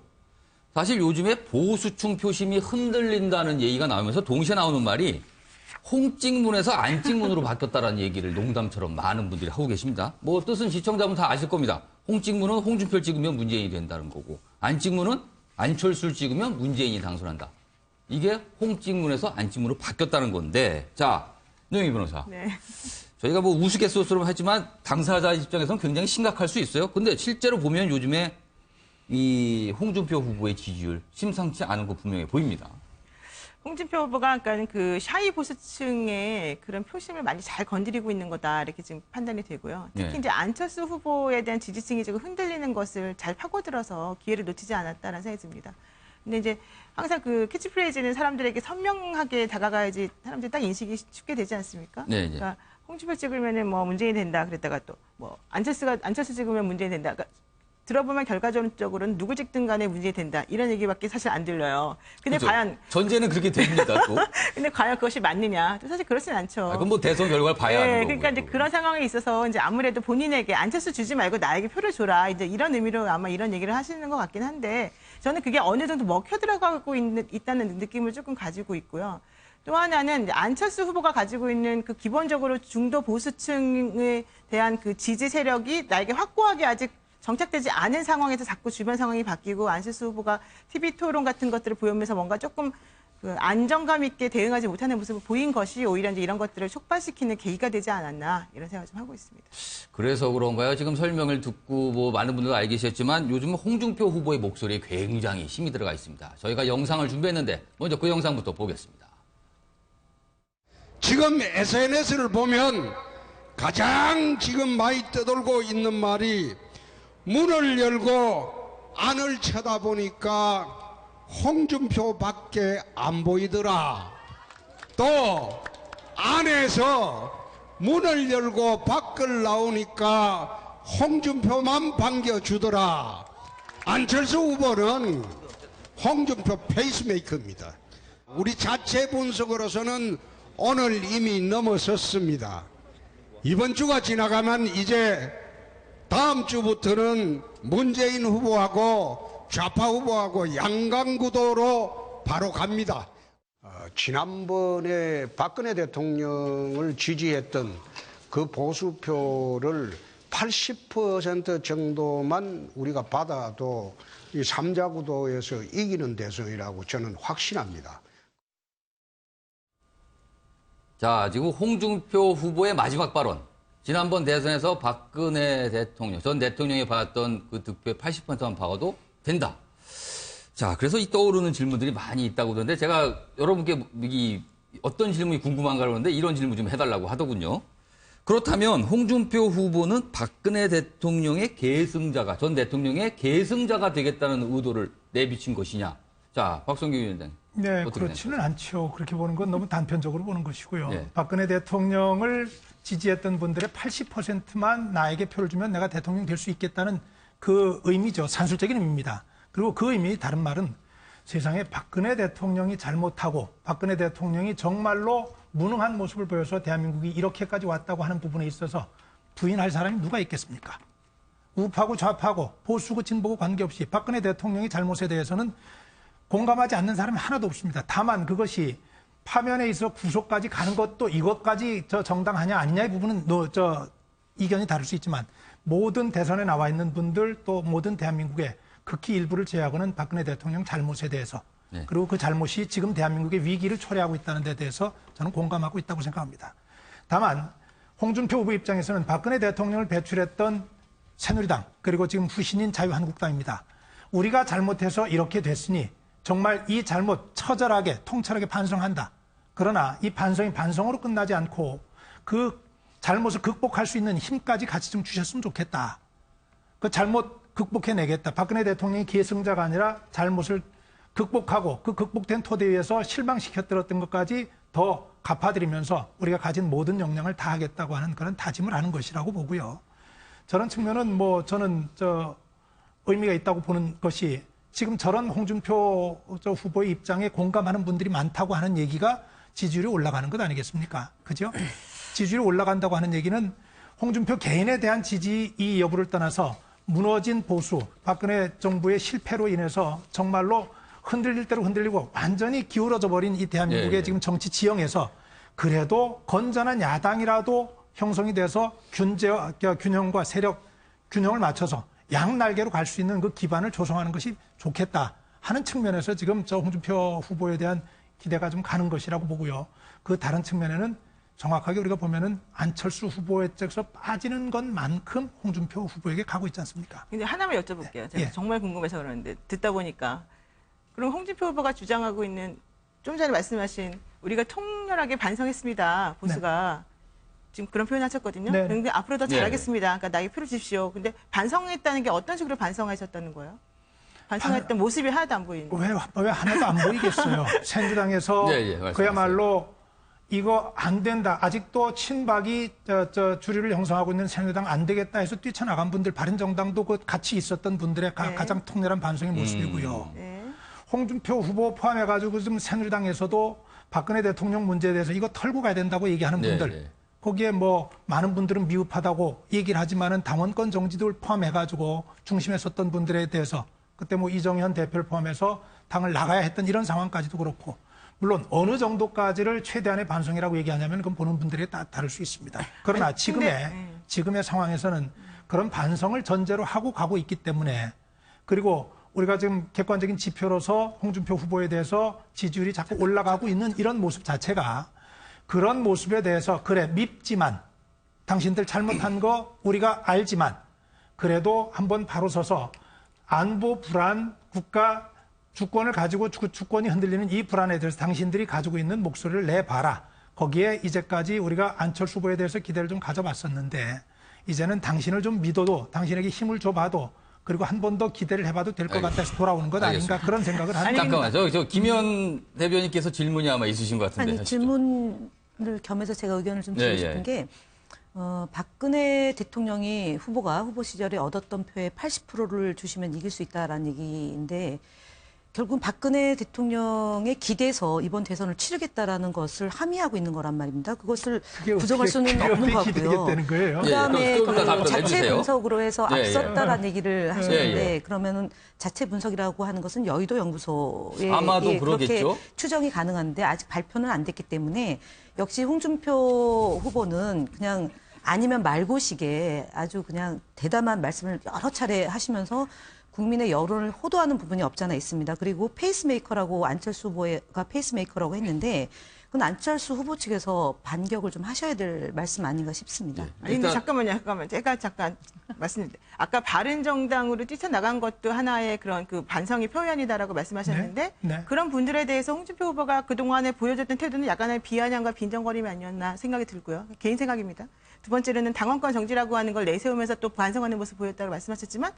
사실 요즘에 보수층 표심이 흔들린다는 얘기가 나오면서 동시에 나오는 말이 홍찍문에서 안찍문으로 바뀌었다라는 얘기를 농담처럼 많은 분들이 하고 계십니다. 뭐 뜻은 시청자분 다 아실 겁니다. 홍찍문은 홍준표를 찍으면 문재인이 된다는 거고 안찍문은 안철수를 찍으면 문재인이 당선한다. 이게 홍찍문에서 안찍문으로 바뀌었다는 건데 자, 노영희 변호사. 네. 저희가 뭐 우스갯소리로 하지만 당사자 입장에서는 굉장히 심각할 수 있어요. 근데 실제로 보면 요즘에 이 홍준표 후보의 지지율 심상치 않은 거 분명히 보입니다. 홍준표 후보가 그러니까 그 샤이 보수층의 그런 표심을 많이 잘 건드리고 있는 거다 이렇게 지금 판단이 되고요. 특히 네. 이제 안철수 후보에 대한 지지층이 지금 흔들리는 것을 잘 파고들어서 기회를 놓치지 않았다는 생각이 듭니다. 근데 이제 항상 그 캐치프레이즈는 사람들에게 선명하게 다가가야지 사람들이 딱 인식이 쉽게 되지 않습니까? 네, 그러니까 홍준표 찍으면은 뭐 문재인 된다 그랬다가 또 뭐 안철수 찍으면 문재인 된다. 그러니까 들어보면 결과적으로는 누구 찍든 간에 문제가 된다. 이런 얘기밖에 사실 안 들려요. 근데 그렇죠. 과연 전제는 그렇게 됩니다, 또. 근데 과연 그것이 맞느냐? 사실 그렇진 않죠. 그건 뭐 대선 결과를 봐야 하는 거고. 그러니까 이제 그런 상황에 있어서 이제 아무래도 본인에게 안철수 주지 말고 나에게 표를 줘라. 이제 이런 의미로 아마 이런 얘기를 하시는 것 같긴 한데 저는 그게 어느 정도 먹혀 들어가고 있다는 느낌을 조금 가지고 있고요. 또 하나는 안철수 후보가 가지고 있는 그 기본적으로 중도 보수층에 대한 그 지지 세력이 나에게 확고하게 아직 정착되지 않은 상황에서 자꾸 주변 상황이 바뀌고 안철수 후보가 TV 토론 같은 것들을 보이면서 뭔가 조금 그 안정감 있게 대응하지 못하는 모습을 보인 것이 오히려 이제 이런 것들을 촉발시키는 계기가 되지 않았나 이런 생각을 좀 하고 있습니다. 그래서 그런가요? 지금 설명을 듣고 뭐 많은 분들 알고 계셨지만 요즘 홍준표 후보의 목소리에 굉장히 힘이 들어가 있습니다. 저희가 영상을 준비했는데 먼저 그 영상부터 보겠습니다. 지금 SNS를 보면 가장 지금 많이 떠돌고 있는 말이 문을 열고 안을 쳐다보니까 홍준표밖에 안 보이더라. 또 안에서 문을 열고 밖을 나오니까 홍준표만 반겨주더라. 안철수 후보는 홍준표 페이스메이커입니다. 우리 자체 분석으로서는 오늘 이미 넘어섰습니다. 이번 주가 지나가면 이제 다음 주부터는 문재인 후보하고 좌파 후보하고 양강구도로 바로 갑니다. 지난번에 박근혜 대통령을 지지했던 그 보수표를 80% 정도만 우리가 받아도 이 3자 구도에서 이기는 대선이라고 저는 확신합니다. 자, 지금 홍준표 후보의 마지막 발언. 지난번 대선에서 박근혜 대통령, 전 대통령이 받았던 그 득표의 80%만 받아도 된다. 자, 그래서 이 떠오르는 질문들이 많이 있다고 그러는데 제가 여러분께 어떤 질문이 궁금한가 그러는데 이런 질문 좀 해달라고 하더군요. 그렇다면 홍준표 후보는 박근혜 대통령의 계승자가, 전 대통령의 계승자가 되겠다는 의도를 내비친 것이냐. 자, 박성규 위원장님. 네, 그렇지는 않죠. 그렇게 보는 건 너무 단편적으로 보는 것이고요. 네. 박근혜 대통령을 지지했던 분들의 80%만 나에게 표를 주면 내가 대통령 될 수 있겠다는 그 의미죠. 산술적인 의미입니다. 그리고 그 의미 다른 말은 세상에 박근혜 대통령이 잘못하고 박근혜 대통령이 정말로 무능한 모습을 보여서 대한민국이 이렇게까지 왔다고 하는 부분에 있어서 부인할 사람이 누가 있겠습니까? 우파고 좌파고 보수고 진보고 관계없이 박근혜 대통령의 잘못에 대해서는 공감하지 않는 사람이 하나도 없습니다. 다만 그것이 파면에 있어 구속까지 가는 것도 이것까지 정당하냐 아니냐의 부분은 이견이 다를 수 있지만 모든 대선에 나와 있는 분들 또 모든 대한민국의 극히 일부를 제외하고는 박근혜 대통령 잘못에 대해서 네. 그리고 그 잘못이 지금 대한민국의 위기를 초래하고 있다는 데 대해서 저는 공감하고 있다고 생각합니다. 다만 홍준표 후보 입장에서는 박근혜 대통령을 배출했던 새누리당 그리고 지금 후신인 자유한국당입니다. 우리가 잘못해서 이렇게 됐으니 정말 이 잘못 처절하게 통찰하게 반성한다. 그러나 이 반성이 반성으로 끝나지 않고 그 잘못을 극복할 수 있는 힘까지 같이 좀 주셨으면 좋겠다. 그 잘못 극복해내겠다. 박근혜 대통령이 기회승자가 아니라 잘못을 극복하고 그 극복된 토대 위에서 실망시켰던 것까지 더 갚아드리면서 우리가 가진 모든 역량을 다하겠다고 하는 그런 다짐을 하는 것이라고 보고요. 저런 측면은 저는 의미가 있다고 보는 것이 지금 저런 홍준표 후보의 입장에 공감하는 분들이 많다고 하는 얘기가 지지율이 올라가는 것 아니겠습니까? 그죠? 지지율이 올라간다고 하는 얘기는 홍준표 개인에 대한 지지 이 여부를 떠나서 무너진 보수, 박근혜 정부의 실패로 인해서 정말로 흔들릴 대로 흔들리고 완전히 기울어져 버린 이 대한민국의 지금 정치 지형에서 그래도 건전한 야당이라도 형성이 돼서 균형과 세력 균형을 맞춰서 양날개로 갈 수 있는 그 기반을 조성하는 것이 좋겠다 하는 측면에서 지금 홍준표 후보에 대한 기대가 좀 가는 것이라고 보고요. 그 다른 측면에는 정확하게 우리가 보면은 안철수 후보의 쪽에서 빠지는 것만큼 홍준표 후보에게 가고 있지 않습니까? 근데 하나만 여쭤볼게요. 제가 정말 궁금해서 그러는데 듣다 보니까 그럼 홍준표 후보가 주장하고 있는 좀 전에 말씀하신 우리가 통렬하게 반성했습니다. 보수가 지금 그런 표현하셨거든요. 네. 그런데 앞으로 더 잘하겠습니다. 그러니까 나에게 표를 주십시오. 근데 반성했다는 게 어떤 식으로 반성하셨다는 거예요? 반성했던 모습이 하나도 안 보이는. 왜 하나도 안 보이겠어요? 새누리당에서 그야말로 이거 안 된다. 아직도 친박이 주류를 형성하고 있는 새누리당 안 되겠다 해서 뛰쳐나간 분들, 바른정당도 그 같이 있었던 분들의 가장 통렬한 반성의 모습이고요. 홍준표 후보 포함해가지고 지금 새누리당에서도 박근혜 대통령 문제에 대해서 이거 털고 가야 된다고 얘기하는 분들. 거기에 많은 분들은 미흡하다고 얘기를 하지만은 당원권 정지들 포함해가지고 중심에 섰던 분들에 대해서 그때 이정현 대표를 포함해서 당을 나가야 했던 이런 상황까지도 그렇고 물론 어느 정도까지를 최대한의 반성이라고 얘기하냐면 그건 보는 분들이 다를 수 있습니다. 그러나 지금의 상황에서는 그런 반성을 전제로 하고 가고 있기 때문에 그리고 우리가 지금 객관적인 지표로서 홍준표 후보에 대해서 지지율이 자꾸 올라가고 있는 이런 모습 자체가 그런 모습에 대해서 그래 밉지만 당신들 잘못한 거 우리가 알지만 그래도 한번 바로 서서 안보 불안 국가 주권을 가지고 주권이 흔들리는 이 불안에 대해서 당신들이 가지고 있는 목소리를 내봐라. 거기에 이제까지 우리가 안철수 후보에 대해서 기대를 좀 가져봤었는데 이제는 당신을 좀 믿어도 당신에게 힘을 줘봐도 그리고 한 번 더 기대를 해봐도 될 것 같아서 돌아오는 것 아닌가 그런 생각을 합니다. 잠깐만, 저 김현 대변인께서 질문이 아마 있으신 것 같은데. 아니, 질문을 겸해서 제가 의견을 좀 드리고 싶은 게 박근혜 대통령이 후보 시절에 얻었던 표의 80%를 주시면 이길 수 있다라는 얘기인데 결국은 박근혜 대통령의 기대서 이번 대선을 치르겠다라는 것을 함의하고 있는 거란 말입니다. 그것을 부정할 수는 없는 거고요. 그다음에 자체 분석으로 해서 앞섰다라는 얘기를 하셨는데 그러면은 자체 분석이라고 하는 것은 여의도 연구소에 아마도 그렇게 추정이 가능한데 아직 발표는 안 됐기 때문에 역시 홍준표 후보는 그냥 아니면 말고식에 아주 그냥 대담한 말씀을 여러 차례 하시면서 국민의 여론을 호도하는 부분이 없지 않아 있습니다. 그리고 페이스메이커라고 안철수 후보가 페이스메이커라고 했는데 그건 안철수 후보 측에서 반격을 좀 하셔야 될 말씀 아닌가 싶습니다. 아니, 근데 잠깐만요. 제가 잠깐 말씀드릴게요. 아까 바른정당으로 뛰쳐나간 것도 하나의 그런 그 반성의 표현이다라고 말씀하셨는데 그런 분들에 대해서 홍준표 후보가 그동안에 보여줬던 태도는 약간의 비아냥과 빈정거림이 아니었나 생각이 들고요. 개인 생각입니다. 두 번째로는 당원권 정지라고 하는 걸 내세우면서 또 반성하는 모습을 보였다고 말씀하셨지만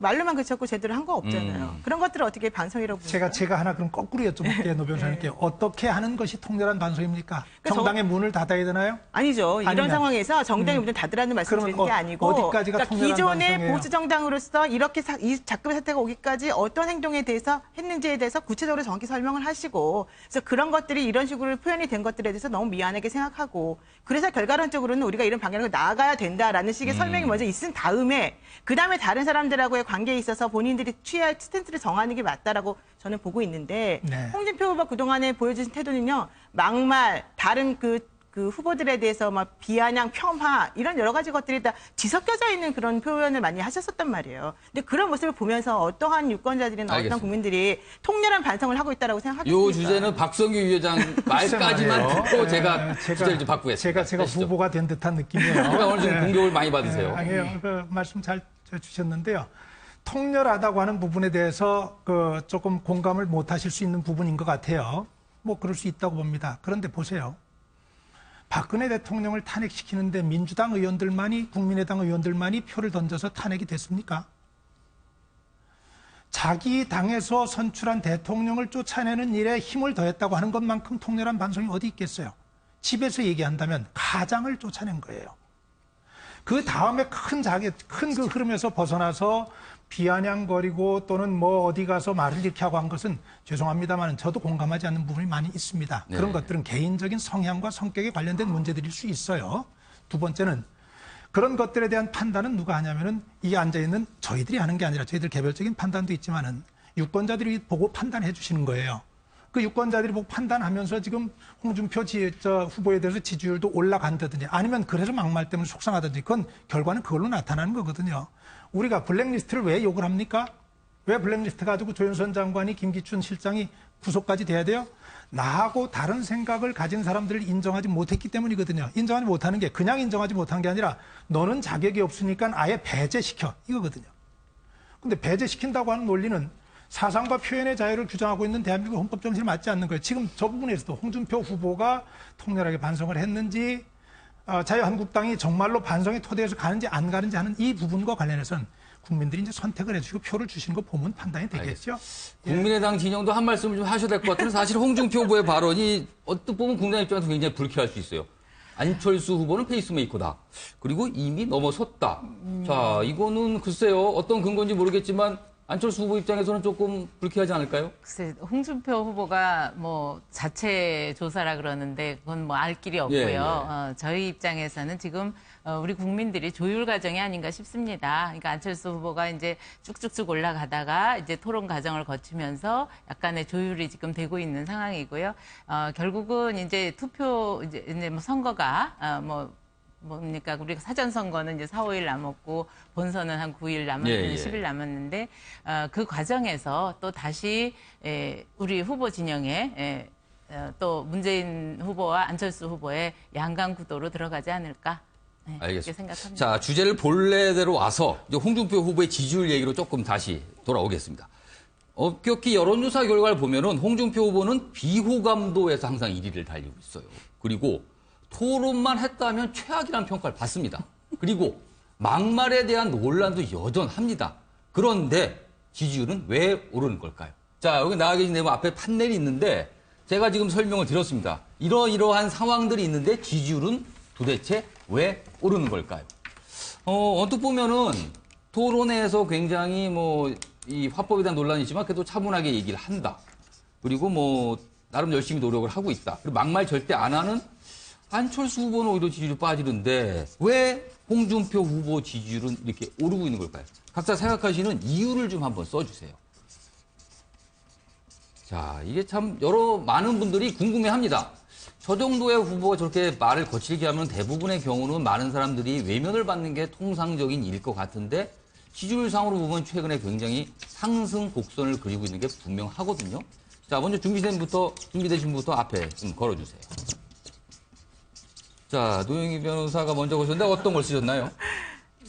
말로만 그쳤고 제대로 한 거 없잖아요. 그런 것들을 어떻게 반성이라고 보세요? 제가 하나 그럼 거꾸로 여쭤볼게요, 노 변호사님께. 어떻게 하는 것이 통렬한 반성입니까? 그러니까 정당의 문을 닫아야 되나요? 아니죠. 이런 아니면, 상황에서 정당의 문을 닫으라는 말씀을 드리는 그러면 게 아니고 어디까지가 통렬한 기존의 반성이에요? 보수 정당으로서 이렇게 이 작금 사태가 오기까지 어떤 행동에 대해서 했는지에 대해서 구체적으로 정확히 설명을 하시고 그래서 그런 것들이 이런 식으로 표현이 된 것들에 대해서 너무 미안하게 생각하고 그래서 결과론적으로는 우리가 이런 방향으로 나아가야 된다라는 식의 설명이 먼저 있은 다음에 그다음에 다른 사람들하고의 관계에 있어서 본인들이 취할 스탠스를 정하는 게 맞다라고 저는 보고 있는데 네. 홍준표 후보 그동안에 보여주신 태도는요. 막말, 다른 그 후보들에 대해서 막 비아냥, 폄하 이런 여러 가지 것들이 다 뒤섞여져 있는 그런 표현을 많이 하셨었단 말이에요. 근데 그런 모습을 보면서 어떠한 유권자들이나 알겠습니다. 어떤 국민들이 통렬한 반성을 하고 있다라고 생각하겠습니까? 요 주제는 박성규 위원장 말까지만 말이에요. 듣고 제가 네, 주제를 좀 바꾸겠습니다. 제가 되시죠? 후보가 된 듯한 느낌이에요. 제가 오늘 좀 공격을 많이 받으세요. 아니에요. 그 말씀 잘 주셨는데요. 통렬하다고 하는 부분에 대해서 조금 공감을 못 하실 수 있는 부분인 것 같아요. 뭐 그럴 수 있다고 봅니다. 그런데 보세요. 박근혜 대통령을 탄핵시키는데 민주당 의원들만이, 국민의당 의원들만이 표를 던져서 탄핵이 됐습니까? 자기 당에서 선출한 대통령을 쫓아내는 일에 힘을 더했다고 하는 것만큼 통렬한 반성이 어디 있겠어요? 집에서 얘기한다면 가장을 쫓아낸 거예요. 그 다음에 큰 그 흐름에서 벗어나서 비아냥거리고 또는 뭐 어디 가서 말을 이렇게 하고 한 것은 죄송합니다만 저도 공감하지 않는 부분이 많이 있습니다. 네. 그런 것들은 개인적인 성향과 성격에 관련된 문제들일 수 있어요. 두 번째는 그런 것들에 대한 판단은 누가 하냐면은 이 앉아있는 저희들이 하는 게 아니라 저희들 개별적인 판단도 있지만은 유권자들이 보고 판단해 주시는 거예요. 그 유권자들이 보고 판단하면서 지금 홍준표 후보에 대해서 지지율도 올라간다든지 아니면 그래서 막말 때문에 속상하든지 그건 결과는 그걸로 나타나는 거거든요. 우리가 블랙리스트를 왜 욕을 합니까? 왜 블랙리스트 가지고 조윤선 장관이 김기춘 실장이 구속까지 돼야 돼요? 나하고 다른 생각을 가진 사람들을 인정하지 못했기 때문이거든요. 인정하지 못하는 게 그냥 인정하지 못한 게 아니라 너는 자격이 없으니까 아예 배제시켜 이거거든요. 근데 배제시킨다고 하는 논리는 사상과 표현의 자유를 규정하고 있는 대한민국 헌법 정신에 맞지 않는 거예요. 지금 저 부분에서도 홍준표 후보가 통렬하게 반성을 했는지 자유한국당이 정말로 반성의 토대에서 가는지 안 가는지 하는 이 부분과 관련해서는 국민들이 이제 선택을 해주시고 표를 주시는 거 보면 판단이 되겠죠. 국민의당 진영도 한 말씀 좀 하셔야 될 것 같은데 사실 홍준표 후보의 발언이 어떻게 보면 국민의당 입장에서 굉장히 불쾌할 수 있어요. 안철수 후보는 페이스메이커다. 그리고 이미 넘어섰다. 자, 이거는 글쎄요. 어떤 근거인지 모르겠지만 안철수 후보 입장에서는 조금 불쾌하지 않을까요? 글쎄, 홍준표 후보가 뭐 자체 조사라 그러는데 그건 뭐 알 길이 없고요. 예, 예. 저희 입장에서는 지금 우리 국민들이 조율 과정이 아닌가 싶습니다. 그러니까 안철수 후보가 이제 쭉쭉쭉 올라가다가 이제 토론 과정을 거치면서 약간의 조율이 지금 되고 있는 상황이고요. 결국은 이제 투표 이제 뭐 선거가 뭡니까? 우리가 사전선거는 이제 4, 5일 남았고, 본선은 한 9일 남았는데, 10일 남았는데, 그 과정에서 또 다시, 우리 후보 진영에, 또 문재인 후보와 안철수 후보의 양강 구도로 들어가지 않을까. 네, 그렇게 알겠습니다. 생각합니다. 자, 주제를 본래대로 와서 이제 홍준표 후보의 지지율 얘기로 조금 다시 돌아오겠습니다. 엄격히 여론조사 결과를 보면은 홍준표 후보는 비호감도에서 항상 1위를 달리고 있어요. 그리고 토론만 했다면 최악이라는 평가를 받습니다. 그리고 막말에 대한 논란도 여전합니다. 그런데 지지율은 왜 오르는 걸까요? 자, 여기 나와 계신 내분 앞에 판넬이 있는데 제가 지금 설명을 드렸습니다. 이러이러한 상황들이 있는데 지지율은 도대체 왜 오르는 걸까요? 언뜻 보면은 토론회에서 굉장히 이 화법에 대한 논란이 있지만 그래도 차분하게 얘기를 한다. 그리고 나름 열심히 노력을 하고 있다. 그리고 막말 절대 안 하는 안철수 후보는 오히려 지지율이 빠지는데 왜 홍준표 후보 지지율은 이렇게 오르고 있는 걸까요? 각자 생각하시는 이유를 좀 한번 써주세요. 자, 이게 참 많은 분들이 궁금해합니다. 저 정도의 후보가 저렇게 말을 거칠게 하면 대부분의 경우는 많은 사람들이 외면을 받는 게 통상적인 일일 것 같은데 지지율상으로 보면 최근에 굉장히 상승 곡선을 그리고 있는 게 분명하거든요. 자, 먼저 준비되신 분부터 앞에 좀 걸어주세요. 자, 노영희 변호사가 먼저 오셨는데 어떤 걸 쓰셨나요?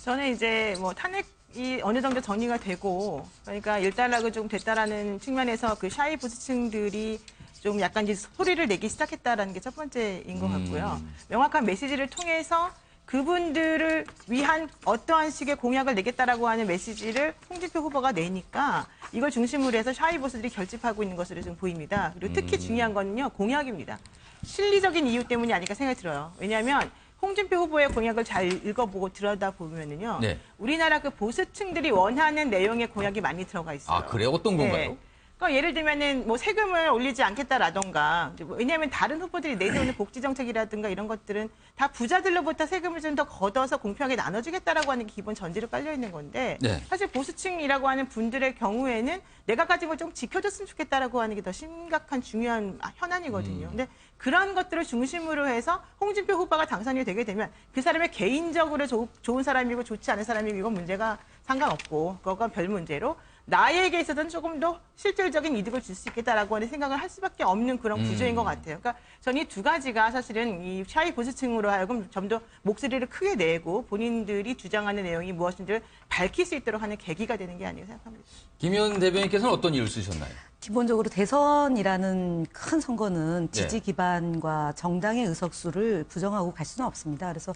저는 이제 탄핵이 어느 정도 정리가 되고 그러니까 일단락은 좀 됐다라는 측면에서 그 샤이 보수층들이 좀 약간 이제 소리를 내기 시작했다라는 게 첫 번째인 것 같고요. 명확한 메시지를 통해서 그분들을 위한 어떠한 식의 공약을 내겠다라고 하는 메시지를 홍준표 후보가 내니까 이걸 중심으로 해서 샤이 보수들이 결집하고 있는 것으로 좀 보입니다. 그리고 특히 중요한 거는요, 공약입니다. 실리적인 이유 때문이 아닐까 생각이 들어요. 왜냐하면 홍준표 후보의 공약을 잘 읽어보고 들여다보면은요, 네. 우리나라 그 보수층들이 원하는 내용의 공약이 많이 들어가 있어요. 아, 그래요? 어떤 건가요? 네. 그러니까 예를 들면은 뭐 세금을 올리지 않겠다라던가, 이제 뭐 왜냐하면 다른 후보들이 내세우는 복지 정책이라든가 이런 것들은 다 부자들로부터 세금을 좀 더 걷어서 공평하게 나눠주겠다라고 하는 게 기본 전제로 깔려 있는 건데, 네. 사실 보수층이라고 하는 분들의 경우에는 내가 가진 걸 좀 지켜줬으면 좋겠다라고 하는 게 더 심각한 중요한 현안이거든요. 근데 그런 것들을 중심으로 해서 홍준표 후보가 당선이 되게 되면 그 사람의 개인적으로 좋은 사람이고 좋지 않은 사람이고 이건 문제가 상관없고, 그건 별 문제로 나에게 있어서는 조금 더 실질적인 이득을 줄 수 있겠다라고 하는 생각을 할 수밖에 없는 그런 구조인 것 같아요. 그러니까 저는 이 두 가지가 사실은 이 샤이 보수층으로 하여금 좀 더 목소리를 크게 내고 본인들이 주장하는 내용이 무엇인지를 밝힐 수 있도록 하는 계기가 되는 게 아닌가 생각합니다. 김현 대변인께서는 어떤 이유를 쓰셨나요? 기본적으로 대선이라는 큰 선거는 네. 지지 기반과 정당의 의석수를 부정하고 갈 수는 없습니다. 그래서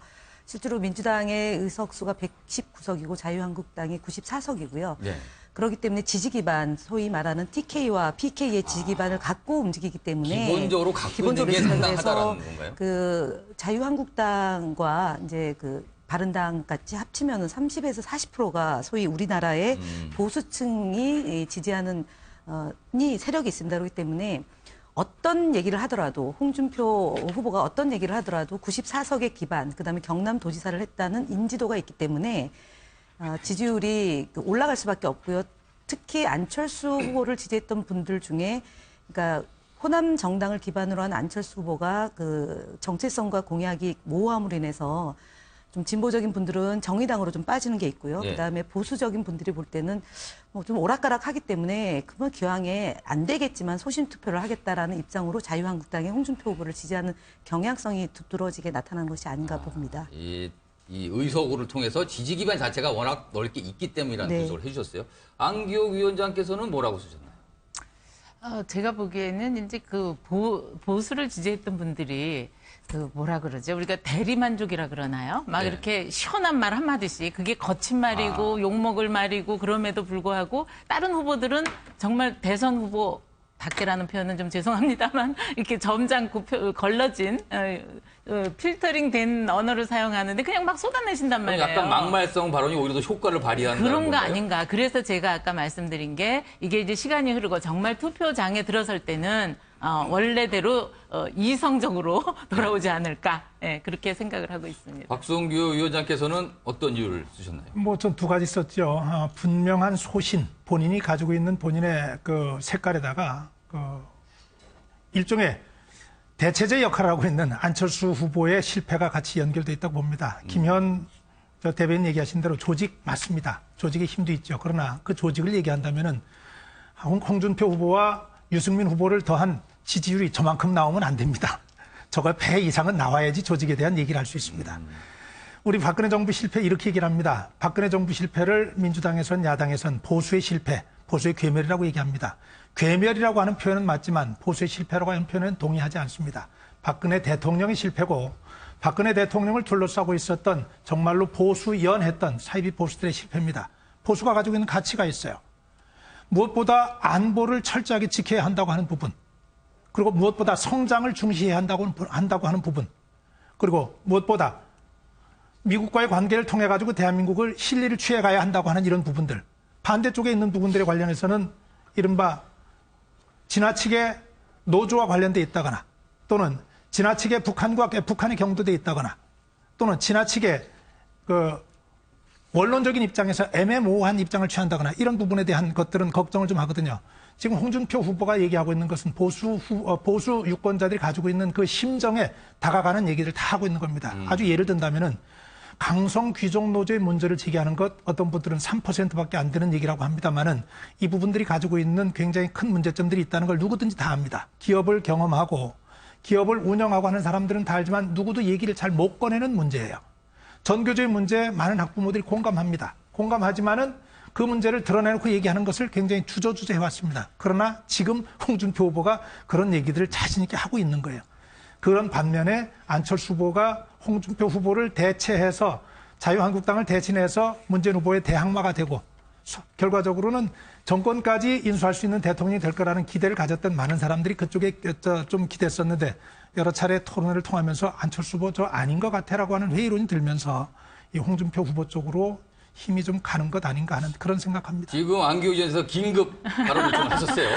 실제로 민주당의 의석수가 119석이고 자유한국당이 94석이고요. 네. 그렇기 때문에 지지 기반, 소위 말하는 TK와 PK의 지지 기반을 갖고 움직이기 때문에 기본적으로 갖고 있는 게 있습니다. 상당하다라는 그래서 건가요? 그 자유한국당과 이제 그 바른당 같이 합치면은 30에서 40%가 소위 우리나라의 보수층이 지지하는 이 세력이 있습니다. 그렇기 때문에 어떤 얘기를 하더라도 홍준표 후보가 어떤 얘기를 하더라도 94석의 기반, 그다음에 경남도지사를 했다는 인지도가 있기 때문에 지지율이 올라갈 수밖에 없고요. 특히 안철수 후보를 지지했던 분들 중에, 그러니까 호남 정당을 기반으로 한 안철수 후보가 그 정체성과 공약이 모호함으로 인해서 좀 진보적인 분들은 정의당으로 좀 빠지는 게 있고요. 예. 그다음에 보수적인 분들이 볼 때는 뭐 좀 오락가락하기 때문에 그건 기왕에 안 되겠지만 소신 투표를 하겠다라는 입장으로 자유한국당의 홍준표 후보를 지지하는 경향성이 두드러지게 나타난 것이 아닌가 봅니다. 이 의석을 통해서 지지 기반 자체가 워낙 넓게 있기 때문이라는 네. 분석을 해주셨어요. 안기호 위원장께서는 뭐라고 쓰셨나요? 제가 보기에는 이제 그 보수를 지지했던 분들이 그 뭐라 그러죠? 우리가 대리만족이라 그러나요? 막 네. 이렇게 시원한 말 한마디씩 그게 거친 말이고 욕먹을 말이고 그럼에도 불구하고 다른 후보들은 정말 대선 후보 닭게라는 표현은 좀 죄송합니다만 이렇게 점잖고 걸러진 필터링 된 언어를 사용하는데 그냥 막 쏟아내신단 말이에요. 약간 막말성 발언이 오히려 더 효과를 발휘한다는 그런 거 건가요? 아닌가. 그래서 제가 아까 말씀드린 게 이게 이제 시간이 흐르고 정말 투표장에 들어설 때는 원래대로 이성적으로 돌아오지 않을까. 네, 그렇게 생각을 하고 있습니다. 박성규 위원장께서는 어떤 이유를 쓰셨나요? 뭐 전 두 가지 썼죠. 분명한 소신, 본인이 가지고 있는 본인의 그 색깔에다가 그 일종의 대체제 역할을 하고 있는 안철수 후보의 실패가 같이 연결돼 있다고 봅니다. 김현 저 대변인 얘기하신 대로 조직 맞습니다. 조직의 힘도 있죠. 그러나 그 조직을 얘기한다면은 홍준표 후보와 유승민 후보를 더한 지지율이 저만큼 나오면 안 됩니다. 저거 배 이상은 나와야지 조직에 대한 얘기를 할 수 있습니다. 우리 박근혜 정부 실패 이렇게 얘기를 합니다. 박근혜 정부 실패를 민주당에선 야당에선 보수의 실패, 보수의 괴멸이라고 얘기합니다. 괴멸이라고 하는 표현은 맞지만 보수의 실패라고 하는 표현은 동의하지 않습니다. 박근혜 대통령의 실패고 박근혜 대통령을 둘러싸고 있었던 정말로 보수연했던 사이비 보수들의 실패입니다. 보수가 가지고 있는 가치가 있어요. 무엇보다 안보를 철저하게 지켜야 한다고 하는 부분, 그리고 무엇보다 성장을 중시해야 한다고 하는 부분, 그리고 무엇보다 미국과의 관계를 통해 가지고 대한민국을 실리를 취해 가야 한다고 하는 이런 부분들, 반대쪽에 있는 부분들에 관련해서는 이른바 지나치게 노조와 관련돼 있다거나 또는 지나치게 북한의 경도돼 있다거나 또는 지나치게 그 원론적인 입장에서 애매모호한 입장을 취한다거나 이런 부분에 대한 것들은 걱정을 좀 하거든요. 지금 홍준표 후보가 얘기하고 있는 것은 보수 유권자들이 가지고 있는 그 심정에 다가가는 얘기를 다 하고 있는 겁니다. 아주 예를 든다면은 강성 귀족 노조의 문제를 제기하는 것 어떤 분들은 3%밖에 안 되는 얘기라고 합니다만은 이 부분들이 가지고 있는 굉장히 큰 문제점들이 있다는 걸 누구든지 다 압니다. 기업을 경험하고 기업을 운영하고 하는 사람들은 다 알지만 누구도 얘기를 잘 못 꺼내는 문제예요. 전교조의 문제에 많은 학부모들이 공감합니다. 공감하지만은 그 문제를 드러내놓고 얘기하는 것을 굉장히 주저주저 해왔습니다. 그러나 지금 홍준표 후보가 그런 얘기들을 자신 있게 하고 있는 거예요. 그런 반면에 안철수 후보가 홍준표 후보를 대체해서 자유한국당을 대신해서 문재인 후보의 대항마가 되고 결과적으로는 정권까지 인수할 수 있는 대통령이 될 거라는 기대를 가졌던 많은 사람들이 그쪽에 좀 기댔었는데 여러 차례 토론회를 통하면서 안철수 후보 저 아닌 것 같아라고 하는 회의론이 들면서 이 홍준표 후보 쪽으로 힘이 좀 가는 것 아닌가 하는 그런 생각합니다. 지금 안교위원회에서 긴급 발언을 좀 하셨어요.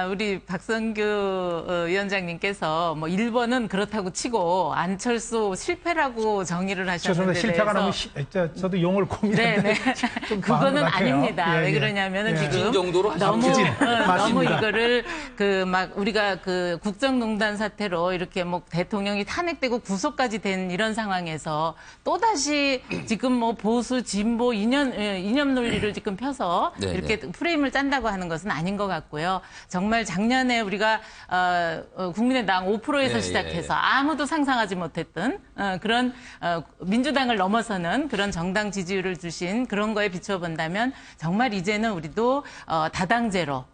우리 박성규 위원장님께서 뭐 1번은 그렇다고 치고 안철수 실패라고 정의를 하셨는데 실패가 너무 저도 용어를 고민했는데 좀 그거는 아닙니다. 왜 그러냐면은 지금 정도로 너무 맞습니다. 이거를 우리가 그 국정농단 사태로 이렇게 뭐 대통령이 탄핵되고 구속까지 된 이런 상황에서 또 다시 지금 뭐 보수 진보 이념 논리를 지금 펴서 네, 이렇게 프레임을 짠다고 하는 것은 아닌 것 같고요. 정말 작년에 우리가 국민의당 5%에서 시작해서 아무도 상상하지 못했던 그런 민주당을 넘어서는 그런 정당 지지율을 주신 그런 거에 비춰본다면 정말 이제는 우리도 다당제로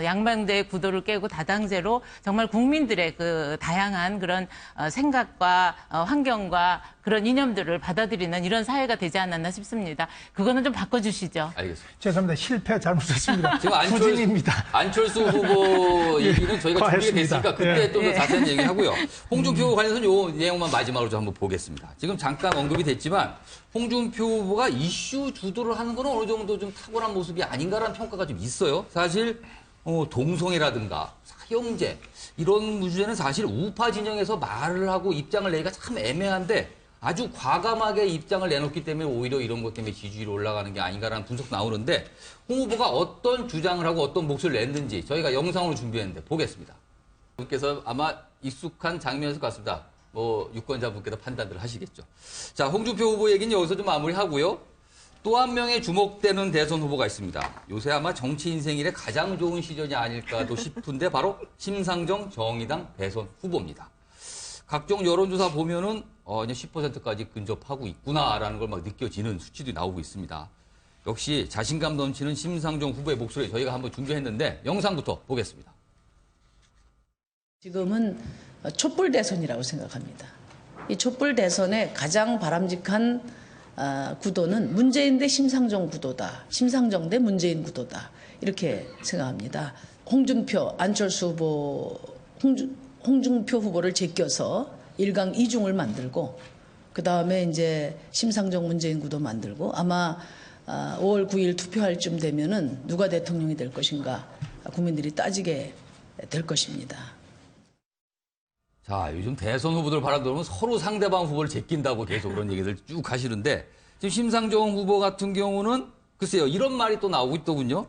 양방제의 구도를 깨고 다당제로 정말 국민들의 그 다양한 그런 생각과 환경과 그런 이념들을 받아들이는 이런 사회가 되지 않았나 싶습니다. 그거는 좀 바꿔주시죠. 알겠습니다. 죄송합니다. 실패 잘못했습니다. 지금 후진입니다. 안철수 후보 얘기는 저희가 준비가 됐으니까 그때 좀 더 자세한 얘기 하고요. 홍준표 관련해서는 요 내용만 마지막으로 좀 한번 보겠습니다. 지금 잠깐 언급이 됐지만 홍준표 후보가 이슈 주도를 하는 건 어느 정도 좀 탁월한 모습이 아닌가라는 평가가 좀 있어요. 사실 동성애라든가 사형제 이런 문제는 사실 우파 진영에서 말을 하고 입장을 내기가 참 애매한데 아주 과감하게 입장을 내놓기 때문에 오히려 이런 것 때문에 지지율이 올라가는 게 아닌가라는 분석도 나오는데 홍 후보가 어떤 주장을 하고 어떤 목소리를 냈는지 저희가 영상으로 준비했는데 보겠습니다. 분께서 아마 익숙한 장면일 것 같습니다. 뭐 유권자분께서 판단을 하시겠죠. 자, 홍준표 후보 얘기는 여기서 좀 마무리하고요. 또 한 명의 주목되는 대선 후보가 있습니다. 요새 아마 정치 인생 일에 가장 좋은 시절이 아닐까도 싶은데 바로 심상정 정의당 대선 후보입니다. 각종 여론조사 보면은 이제 10%까지 근접하고 있구나라는 걸 막 느껴지는 수치도 나오고 있습니다. 역시 자신감 넘치는 심상정 후보의 목소리 저희가 한번 준비했는데 영상부터 보겠습니다. 지금은 촛불 대선이라고 생각합니다. 이 촛불 대선의 가장 바람직한 구도는 문재인 대 심상정 구도다. 심상정 대 문재인 구도다. 이렇게 생각합니다. 홍준표, 안철수 후보, 홍준표 후보를 제껴서 1강 2중을 만들고 그다음에 이제 심상정 문재인 구도 만들고 아마 5월 9일 투표할 쯤 되면은 누가 대통령이 될 것인가 국민들이 따지게 될 것입니다. 자, 요즘 대선 후보들 발언 들으면 서로 상대방 후보를 제낀다고 계속 그런 얘기들 쭉 하시는데 지금 심상정 후보 같은 경우는 글쎄요, 이런 말이 또 나오고 있더군요.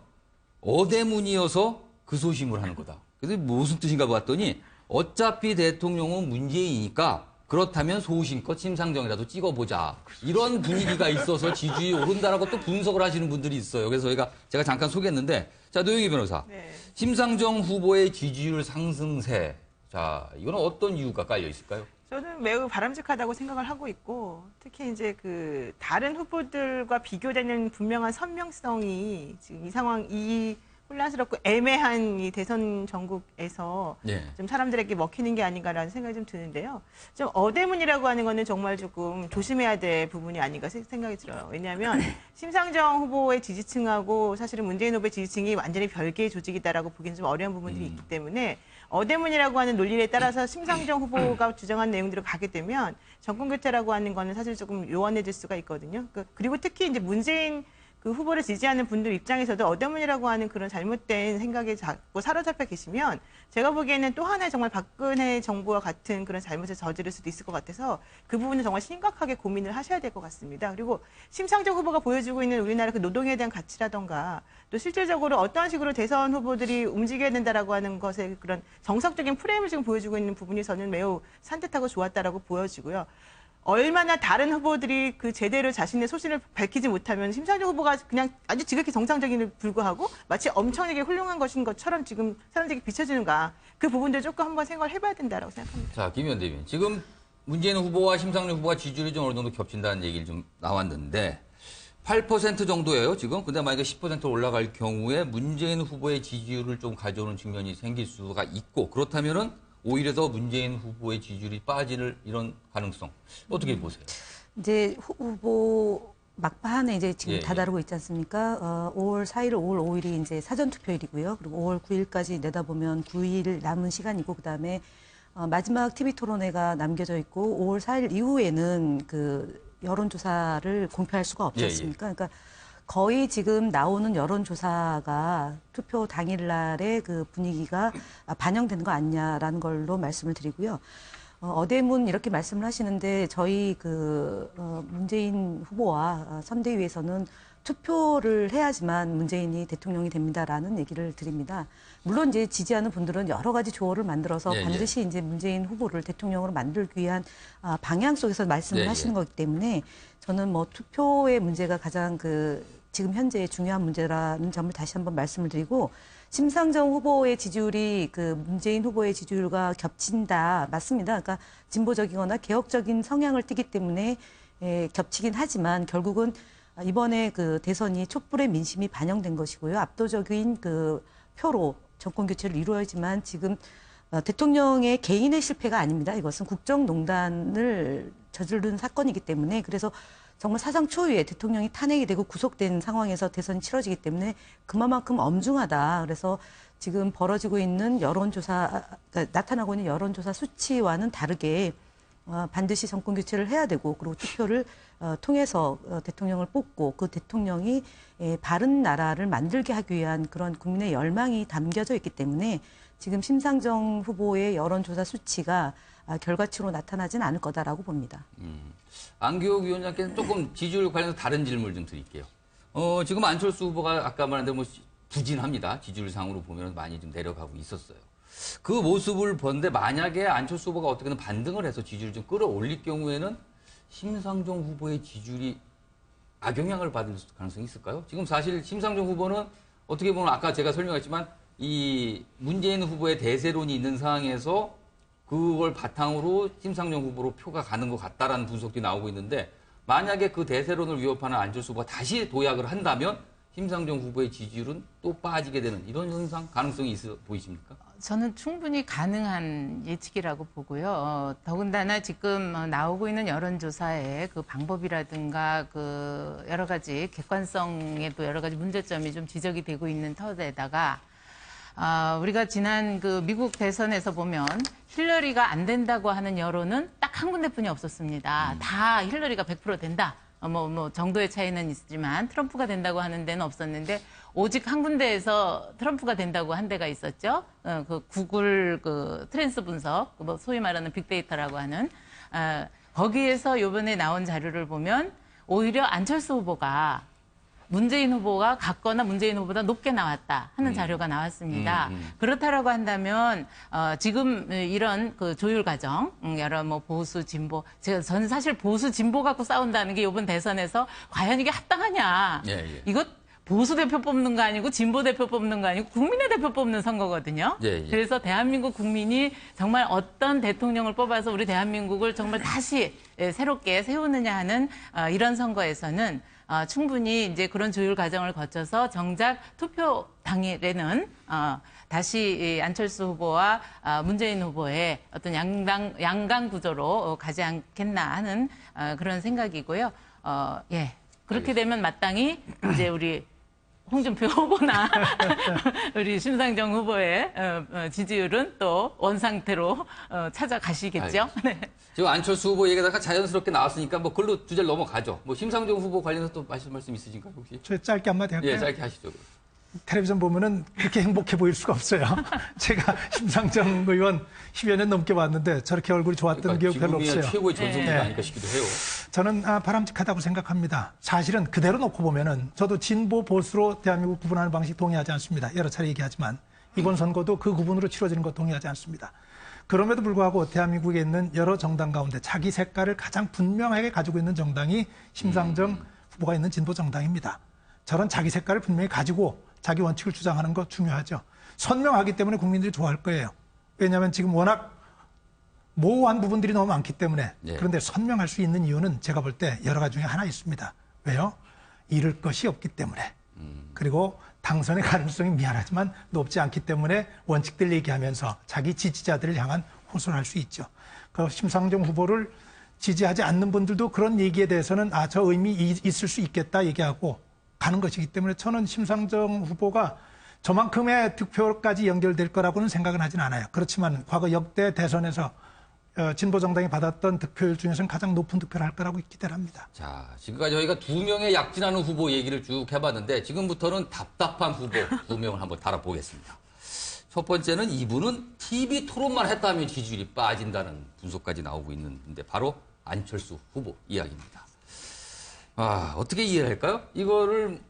어대문이어서 그 소심을 하는 거다. 그래서 무슨 뜻인가 봤더니 어차피 대통령은 문재인이니까 그렇다면 소신껏 심상정이라도 찍어보자. 이런 분위기가 있어서 지지율이 오른다라고 또 분석을 하시는 분들이 있어요. 그래서 제가 잠깐 소개했는데 자, 노영희 변호사. 네. 심상정 후보의 지지율 상승세. 자, 이거는 어떤 이유가 깔려 있을까요? 저는 매우 바람직하다고 생각을 하고 있고 특히 이제 그 다른 후보들과 비교되는 분명한 선명성이 지금 이 상황 이 혼란스럽고 애매한 이 대선 전국에서 좀 사람들에게 먹히는 게 아닌가라는 생각이 좀 드는데요. 좀 어대문이라고 하는 거는 정말 조금 조심해야 될 부분이 아닌가 생각이 들어요. 왜냐하면 심상정 후보의 지지층하고 사실은 문재인 후보의 지지층이 완전히 별개의 조직이다라고 보기는 좀 어려운 부분들이 있기 때문에 어대문이라고 하는 논리에 따라서 심상정 후보가 주장한 내용대로 가게 되면 정권 교체라고 하는 거는 사실 조금 요원해질 수가 있거든요. 그리고 특히 이제 문재인 그 후보를 지지하는 분들 입장에서도 어대문이라고 하는 그런 잘못된 생각에 자꾸 사로잡혀 계시면 제가 보기에는 또 하나의 정말 박근혜 정부와 같은 그런 잘못을 저지를 수도 있을 것 같아서 그 부분은 정말 심각하게 고민을 하셔야 될 것 같습니다. 그리고 심상정 후보가 보여주고 있는 우리나라 그 노동에 대한 가치라던가 또 실질적으로 어떤 식으로 대선 후보들이 움직여야 된다라고 하는 것의 그런 정석적인 프레임을 지금 보여주고 있는 부분이 저는 매우 산뜻하고 좋았다라고 보여지고요. 얼마나 다른 후보들이 그 제대로 자신의 소신을 밝히지 못하면 심상정 후보가 그냥 아주 지극히 정상적인에 불구하고 마치 엄청나게 훌륭한 것인 것처럼 지금 사람들에게 비춰지는가 그 부분들 조금 한번 생각을 해봐야 된다라고 생각합니다. 자, 김 의원님. 지금 문재인 후보와 심상정 후보가 지지율이 좀 어느 정도 겹친다는 얘기를 좀 나왔는데 8% 정도예요, 지금. 근데 만약에 10% 올라갈 경우에 문재인 후보의 지지율을 좀 가져오는 측면이 생길 수가 있고 그렇다면은 오히려 더 문재인 후보의 지지율이 빠질 이런 가능성 어떻게 보세요? 이제 후보 막판에 이제 지금 예, 다다르고 있지 않습니까? 5월 4일, 5월 5일이 이제 사전 투표일이고요. 그리고 5월 9일까지 내다보면 9일 남은 시간이고, 그다음에 마지막 TV 토론회가 남겨져 있고, 5월 4일 이후에는 그 여론조사를 공표할 수가 없지 예, 예. 않습니까? 그러니까 거의 지금 나오는 여론조사가 투표 당일날의 그 분위기가 반영되는 거 아니냐라는 걸로 말씀을 드리고요. 어대문 이렇게 말씀을 하시는데 저희 문재인 후보와 선대위에서는 투표를 해야지만 문재인이 대통령이 됩니다라는 얘기를 드립니다. 물론 이제 지지하는 분들은 여러 가지 조언을 만들어서 예, 예. 반드시 이제 문재인 후보를 대통령으로 만들기 위한 방향 속에서 말씀을 예, 하시는 예. 거기 때문에 저는 뭐 투표의 문제가 가장 지금 현재 중요한 문제라는 점을 다시 한번 말씀을 드리고, 심상정 후보의 지지율이 문재인 후보의 지지율과 겹친다. 맞습니다. 그러니까 진보적이거나 개혁적인 성향을 띠기 때문에 겹치긴 하지만 결국은 이번에 대선이 촛불의 민심이 반영된 것이고요. 압도적인 표로 정권 교체를 이루어야지만 지금 대통령의 개인의 실패가 아닙니다. 이것은 국정농단을 저지른 사건이기 때문에, 그래서 정말 사상 초유의 대통령이 탄핵이 되고 구속된 상황에서 대선이 치러지기 때문에 그만큼 엄중하다. 그래서 지금 벌어지고 있는 그러니까 나타나고 있는 여론조사 수치와는 다르게 반드시 정권 교체를 해야 되고, 그리고 투표를 통해서 대통령을 뽑고 그 대통령이 바른 나라를 만들게 하기 위한 그런 국민의 열망이 담겨져 있기 때문에 지금 심상정 후보의 여론조사 수치가 결과치로 나타나지는 않을 거다라고 봅니다. 안기호 위원장께서 조금 지지율 관련해서 다른 질문을 좀 드릴게요. 지금 안철수 후보가 아까 말한 대로 부진합니다. 지지율상으로 보면 많이 좀 내려가고 있었어요. 그 모습을 보는데 만약에 안철수 후보가 어떻게든 반등을 해서 지지율을 좀 끌어올릴 경우에는 심상정 후보의 지지율이 악영향을 받을 가능성이 있을까요? 지금 사실 심상정 후보는 어떻게 보면 아까 제가 설명했지만 이 문재인 후보의 대세론이 있는 상황에서 그걸 바탕으로 심상정 후보로 표가 가는 것 같다라는 분석이 나오고 있는데, 만약에 그 대세론을 위협하는 안철수 후보가 다시 도약을 한다면 심상정 후보의 지지율은 또 빠지게 되는 이런 현상 가능성이 있어 보이십니까? 저는 충분히 가능한 예측이라고 보고요. 더군다나 지금 나오고 있는 여론조사의 그 방법이라든가 여러 가지 객관성에도 여러 가지 문제점이 좀 지적이 되고 있는 터에다가 우리가 지난 미국 대선에서 보면 힐러리가 안 된다고 하는 여론은 딱 한 군데뿐이 없었습니다. 다 힐러리가 100% 된다. 정도의 차이는 있지만 트럼프가 된다고 하는 데는 없었는데, 오직 한 군데에서 트럼프가 된다고 한 데가 있었죠. 구글 트랜스 분석, 소위 말하는 빅데이터라고 하는, 거기에서 이번에 나온 자료를 보면 오히려 안철수 후보가 문재인 후보가 같거나 문재인 후보보다 높게 나왔다 하는 자료가 나왔습니다. 그렇다라고 한다면 지금 이런 조율 과정, 여러 보수 진보, 저는 사실 보수 진보 갖고 싸운다는 게 이번 대선에서 과연 이게 합당하냐? 예, 예. 이거 보수 대표 뽑는 거 아니고 진보 대표 뽑는 거 아니고 국민의 대표 뽑는 선거거든요. 예, 예. 그래서 대한민국 국민이 정말 어떤 대통령을 뽑아서 우리 대한민국을 정말 다시 새롭게 세우느냐 하는 이런 선거에서는 충분히 이제 그런 조율 과정을 거쳐서 정작 투표 당일에는 다시 안철수 후보와 문재인 후보의 어떤 양강 구조로 가지 않겠나 하는 그런 생각이고요. 예. 그렇게 되면 마땅히 이제 우리 홍준표 후보나 우리 심상정 후보의 지지율은 또 원상태로 찾아가시겠죠. 네. 지금 안철수 후보 얘기하다가 자연스럽게 나왔으니까 글로 주제를 넘어가죠. 심상정 후보 관련해서 또 말씀 있으신가요, 혹시? 저 짧게 한마디 할까요? 예, 짧게 하시죠. 텔레비전 보면은 그렇게 행복해 보일 수가 없어요. 제가 심상정 의원 10여 년 넘게 봤는데 저렇게 얼굴이 좋았던 기억 별로 없어요. 최고의 전성기가 아닐까 싶기도 해요. 저는 바람직하다고 생각합니다. 사실은 그대로 놓고 보면은 저도 진보 보수로 대한민국 구분하는 방식 동의하지 않습니다. 여러 차례 얘기하지만 이번 선거도 그 구분으로 치러지는 것 동의하지 않습니다. 그럼에도 불구하고 대한민국에 있는 여러 정당 가운데 자기 색깔을 가장 분명하게 가지고 있는 정당이 심상정 후보가 있는 진보 정당입니다. 저런 자기 색깔을 분명히 가지고 자기 원칙을 주장하는 거 중요하죠. 선명하기 때문에 국민들이 좋아할 거예요. 왜냐하면 지금 워낙 모호한 부분들이 너무 많기 때문에. 네. 그런데 선명할 수 있는 이유는 제가 볼 때 여러 가지 중에 하나 있습니다. 왜요? 잃을 것이 없기 때문에. 그리고 당선의 가능성이 미안하지만 높지 않기 때문에 원칙들 얘기하면서 자기 지지자들을 향한 호소할 수 있죠. 그 심상정 후보를 지지하지 않는 분들도 그런 얘기에 대해서는 저 의미 있을 수 있겠다 얘기하고 가는 것이기 때문에 저는 심상정 후보가 저만큼의 득표까지 연결될 거라고는 생각은 하진 않아요. 그렇지만 과거 역대 대선에서 진보정당이 받았던 득표율 중에서는 가장 높은 득표를 할 거라고 기대를 합니다. 자, 지금까지 저희가 2명의 약진하는 후보 얘기를 쭉 해봤는데 지금부터는 답답한 후보 2명을 한번 달아보겠습니다. 첫 번째는 이분은 TV 토론만 했다면 지지율이 빠진다는 분석까지 나오고 있는데 바로 안철수 후보 이야기입니다. 어떻게 이해를 할까요? 이거를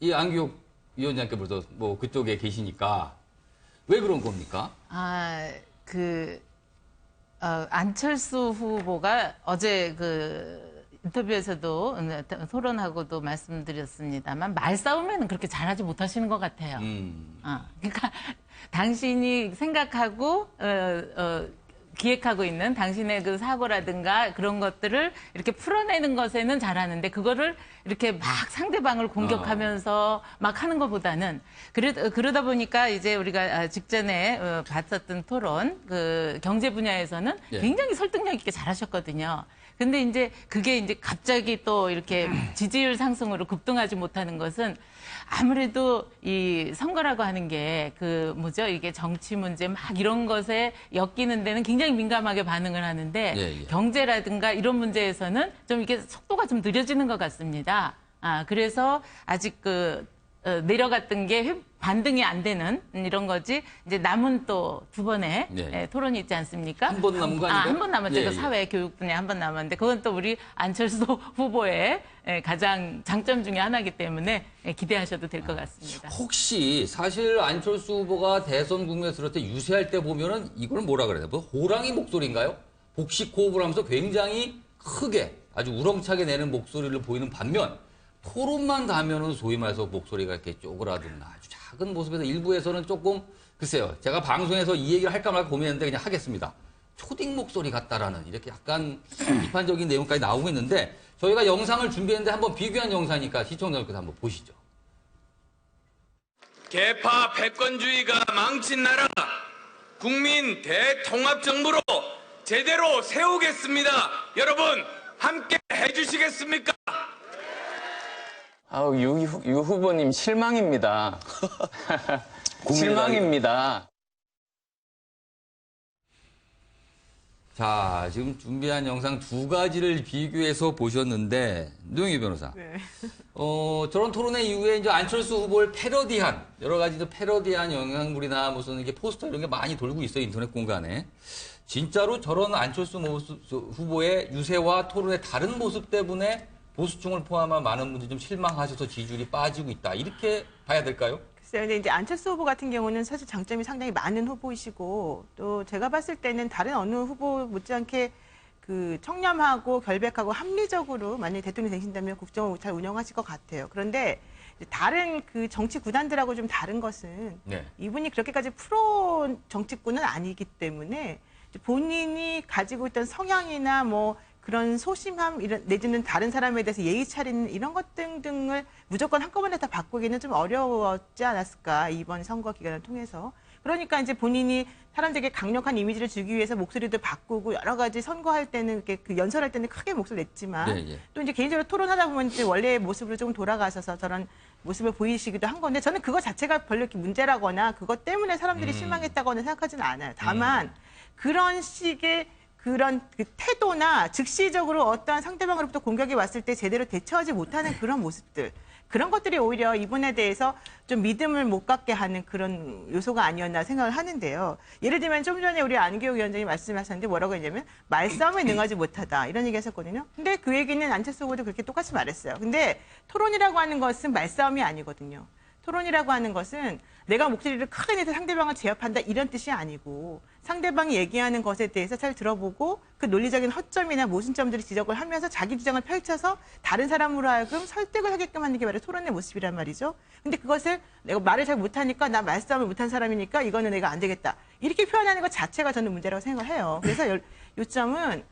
이 안기욱 위원장께서 뭐 그쪽에 계시니까 왜 그런 겁니까? 안철수 후보가 어제 인터뷰에서도 토론하고도 말씀드렸습니다만 말싸움에는 그렇게 잘하지 못하시는 것 같아요. 그러니까 당신이 생각하고 기획하고 있는 당신의 그 사고라든가 그런 것들을 이렇게 풀어내는 것에는 잘하는데 그거를 이렇게 막 상대방을 공격하면서 막 하는 것보다는 그러다 보니까 이제 우리가 직전에 봤었던 토론 경제 분야에서는 굉장히 설득력 있게 잘하셨거든요. 근데 이제 그게 이제 갑자기 또 이렇게 지지율 상승으로 급등하지 못하는 것은 아무래도 이 선거라고 하는 게 이게 정치 문제 막 이런 것에 엮이는 데는 굉장히 민감하게 반응을 하는데 경제라든가 이런 문제에서는 좀 이게 속도가 좀 느려지는 것 같습니다. 그래서 아직 내려갔던 게 반등이 안 되는 이런 거지. 이제 남은 또 2번의 토론이 있지 않습니까? 한 번 남은 거 아닌가요? 한 번 남았죠. 사회 교육 분야 한 번 남았는데 그건 또 우리 안철수 후보의 가장 장점 중에 하나이기 때문에 기대하셔도 될 것 같습니다. 혹시 사실 안철수 후보가 대선 국면에 들을 때 유세할 때 보면은 이걸 뭐라 그래야 돼요? 호랑이 목소리인가요? 복식 호흡을 하면서 굉장히 크게 아주 우렁차게 내는 목소리를 보이는 반면 토론만 가면은 소위 말해서 목소리가 이렇게 쪼그라드는 아주 작은 모습에서 일부에서는 조금 글쎄요. 제가 방송에서 이 얘기를 할까 말까 고민했는데 그냥 하겠습니다. 초딩 목소리 같다라는 이렇게 약간 비판적인 내용까지 나오고 있는데 저희가 영상을 준비했는데 한번 비교한 영상이니까 시청자분께서 한번 보시죠. 개파 패권주의가 망친 나라 국민 대통합정부로 제대로 세우겠습니다. 여러분 함께 해주시겠습니까? 유 후보님 실망입니다. 실망입니다. 자, 지금 준비한 영상 2가지를 비교해서 보셨는데, 노영희 변호사. 저런 토론회 이후에 이제 안철수 후보를 패러디한, 여러 가지 패러디한 영상물이나 무슨 이게 포스터 이런 게 많이 돌고 있어요, 인터넷 공간에. 진짜로 저런 안철수 후보의 유세와 토론의 다른 모습 때문에 보수층을 포함한 많은 분들이 좀 실망하셔서 지지율이 빠지고 있다. 이렇게 봐야 될까요? 근데 이제 안철수 후보 같은 경우는 사실 장점이 상당히 많은 후보이시고 또 제가 봤을 때는 다른 어느 후보 못지않게 청렴하고 결백하고 합리적으로 만약에 대통령이 되신다면 국정을 잘 운영하실 것 같아요. 그런데 다른 정치 구단들하고 좀 다른 것은 이분이 그렇게까지 프로 정치꾼은 아니기 때문에 본인이 가지고 있던 성향이나 그런 소심함 내지는 다른 사람에 대해서 예의 차리는 이런 것 등을 무조건 한꺼번에 다 바꾸기는 좀 어려웠지 않았을까 이번 선거 기간을 통해서. 그러니까 이제 본인이 사람들에게 강력한 이미지를 주기 위해서 목소리도 바꾸고 여러 가지 선거할 때는 연설할 때는 크게 목소리 냈지만 또 이제 개인적으로 토론하다 보면 이제 원래의 모습으로 조금 돌아가셔서 저런 모습을 보이시기도 한 건데 저는 그거 자체가 별로 이렇게 문제라거나 그것 때문에 사람들이 실망했다거나 생각하지는 않아요. 다만 그런 식의 그런 태도나 즉시적으로 어떠한 상대방으로부터 공격이 왔을 때 제대로 대처하지 못하는 그런 모습들, 그런 것들이 오히려 이분에 대해서 좀 믿음을 못 갖게 하는 그런 요소가 아니었나 생각을 하는데요. 예를 들면 좀 전에 우리 안기욱 위원장이 말씀하셨는데 뭐라고 했냐면 말싸움에 능하지 못하다 이런 얘기 하셨거든요. 근데 그 얘기는 안철수 후보도 그렇게 똑같이 말했어요. 근데 토론이라고 하는 것은 말싸움이 아니거든요. 토론이라고 하는 것은 내가 목소리를 크게 내서 상대방을 제압한다 이런 뜻이 아니고 상대방이 얘기하는 것에 대해서 잘 들어보고 그 논리적인 허점이나 모순점들을 지적을 하면서 자기 주장을 펼쳐서 다른 사람으로 하여금 설득을 하게끔 하는 게 바로 토론의 모습이란 말이죠. 근데 그것을 내가 말을 잘 못하니까 나 말싸움을 못한 사람이니까 이거는 내가 안 되겠다. 이렇게 표현하는 것 자체가 저는 문제라고 생각을 해요. 그래서 요점은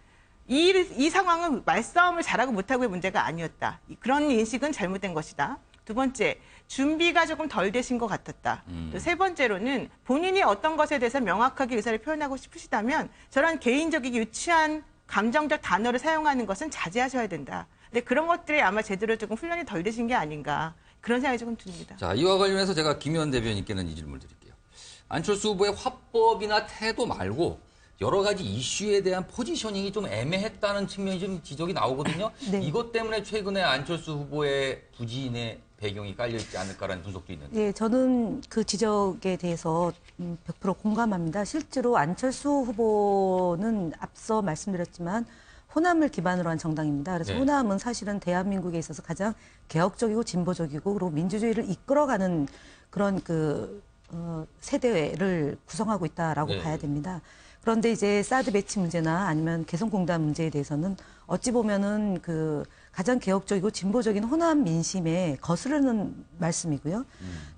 이 상황은 말싸움을 잘하고 못하고의 문제가 아니었다. 그런 인식은 잘못된 것이다. 두 번째, 준비가 조금 덜 되신 것 같았다. 또 세 번째로는 본인이 어떤 것에 대해서 명확하게 의사를 표현하고 싶으시다면 저런 개인적이고 유치한 감정적 단어를 사용하는 것은 자제하셔야 된다. 근데 그런 것들이 아마 제대로 조금 훈련이 덜 되신 게 아닌가 그런 생각이 조금 듭니다. 자, 이와 관련해서 제가 김현 대변인께는 이 질문을 드릴게요. 안철수 후보의 화법이나 태도 말고 여러 가지 이슈에 대한 포지셔닝이 좀 애매했다는 측면이 좀 지적이 나오거든요. 네. 이것 때문에 최근에 안철수 후보의 부진의 배경이 깔려있지 않을까라는 분석도 있는데. 예, 저는 그 지적에 대해서 100% 공감합니다. 실제로 안철수 후보는 앞서 말씀드렸지만 호남을 기반으로 한 정당입니다. 그래서 네. 호남은 사실은 대한민국에 있어서 가장 개혁적이고 진보적이고 그리고 민주주의를 이끌어가는 그런 세대를 구성하고 있다라고 네. 봐야 됩니다. 그런데 이제 사드 배치 문제나 아니면 개성공단 문제에 대해서는 어찌 보면은 가장 개혁적이고 진보적인 호남 민심에 거스르는 말씀이고요.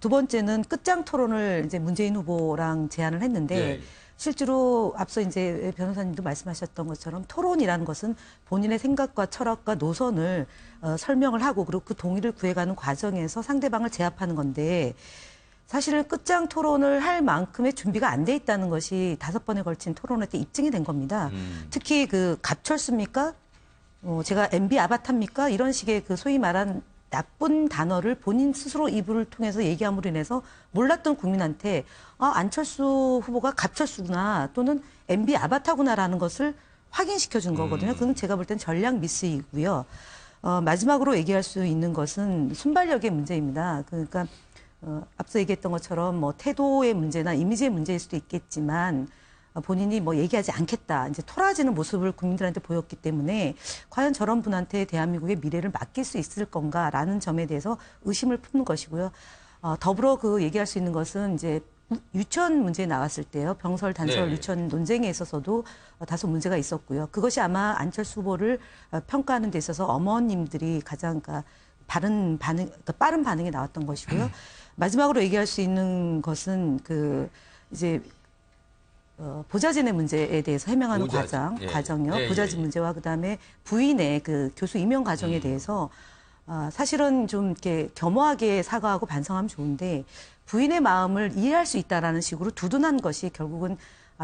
두 번째는 끝장 토론을 이제 문재인 후보랑 제안을 했는데 네. 실제로 앞서 이제 변호사님도 말씀하셨던 것처럼 토론이라는 것은 본인의 생각과 철학과 노선을 설명을 하고 그리고 그 동의를 구해가는 과정에서 상대방을 제압하는 건데 사실은 끝장 토론을 할 만큼의 준비가 안 돼 있다는 것이 5번에 걸친 토론회 때 입증이 된 겁니다. 특히 가철수입니까? 제가 MB 아바타입니까? 이런 식의 소위 말한 나쁜 단어를 본인 스스로 입을 통해서 얘기함으로 인해서 몰랐던 국민한테 안철수 후보가 가철수구나 또는 MB 아바타구나라는 것을 확인시켜 준 거거든요. 그건 제가 볼 땐 전략 미스이고요. 마지막으로 얘기할 수 있는 것은 순발력의 문제입니다. 그러니까 앞서 얘기했던 것처럼 태도의 문제나 이미지의 문제일 수도 있겠지만 본인이 얘기하지 않겠다. 이제 토라지는 모습을 국민들한테 보였기 때문에 과연 저런 분한테 대한민국의 미래를 맡길 수 있을 건가라는 점에 대해서 의심을 품는 것이고요. 더불어 얘기할 수 있는 것은 이제 유치원 문제 나왔을 때요. 병설 단설 네. 유치원 논쟁에 있어서도 다소 문제가 있었고요. 그것이 아마 안철수 후보를 평가하는 데 있어서 어머님들이 가장 빠른 반응이 나왔던 것이고요. 마지막으로 얘기할 수 있는 것은 이제 보좌진의 문제에 대해서 해명하는 과정이요. 예, 보좌진 문제와 그다음에 부인의 교수 임용 과정에 대해서 사실은 좀 이렇게 겸허하게 사과하고 반성하면 좋은데 부인의 마음을 이해할 수 있다라는 식으로 두둔한 것이 결국은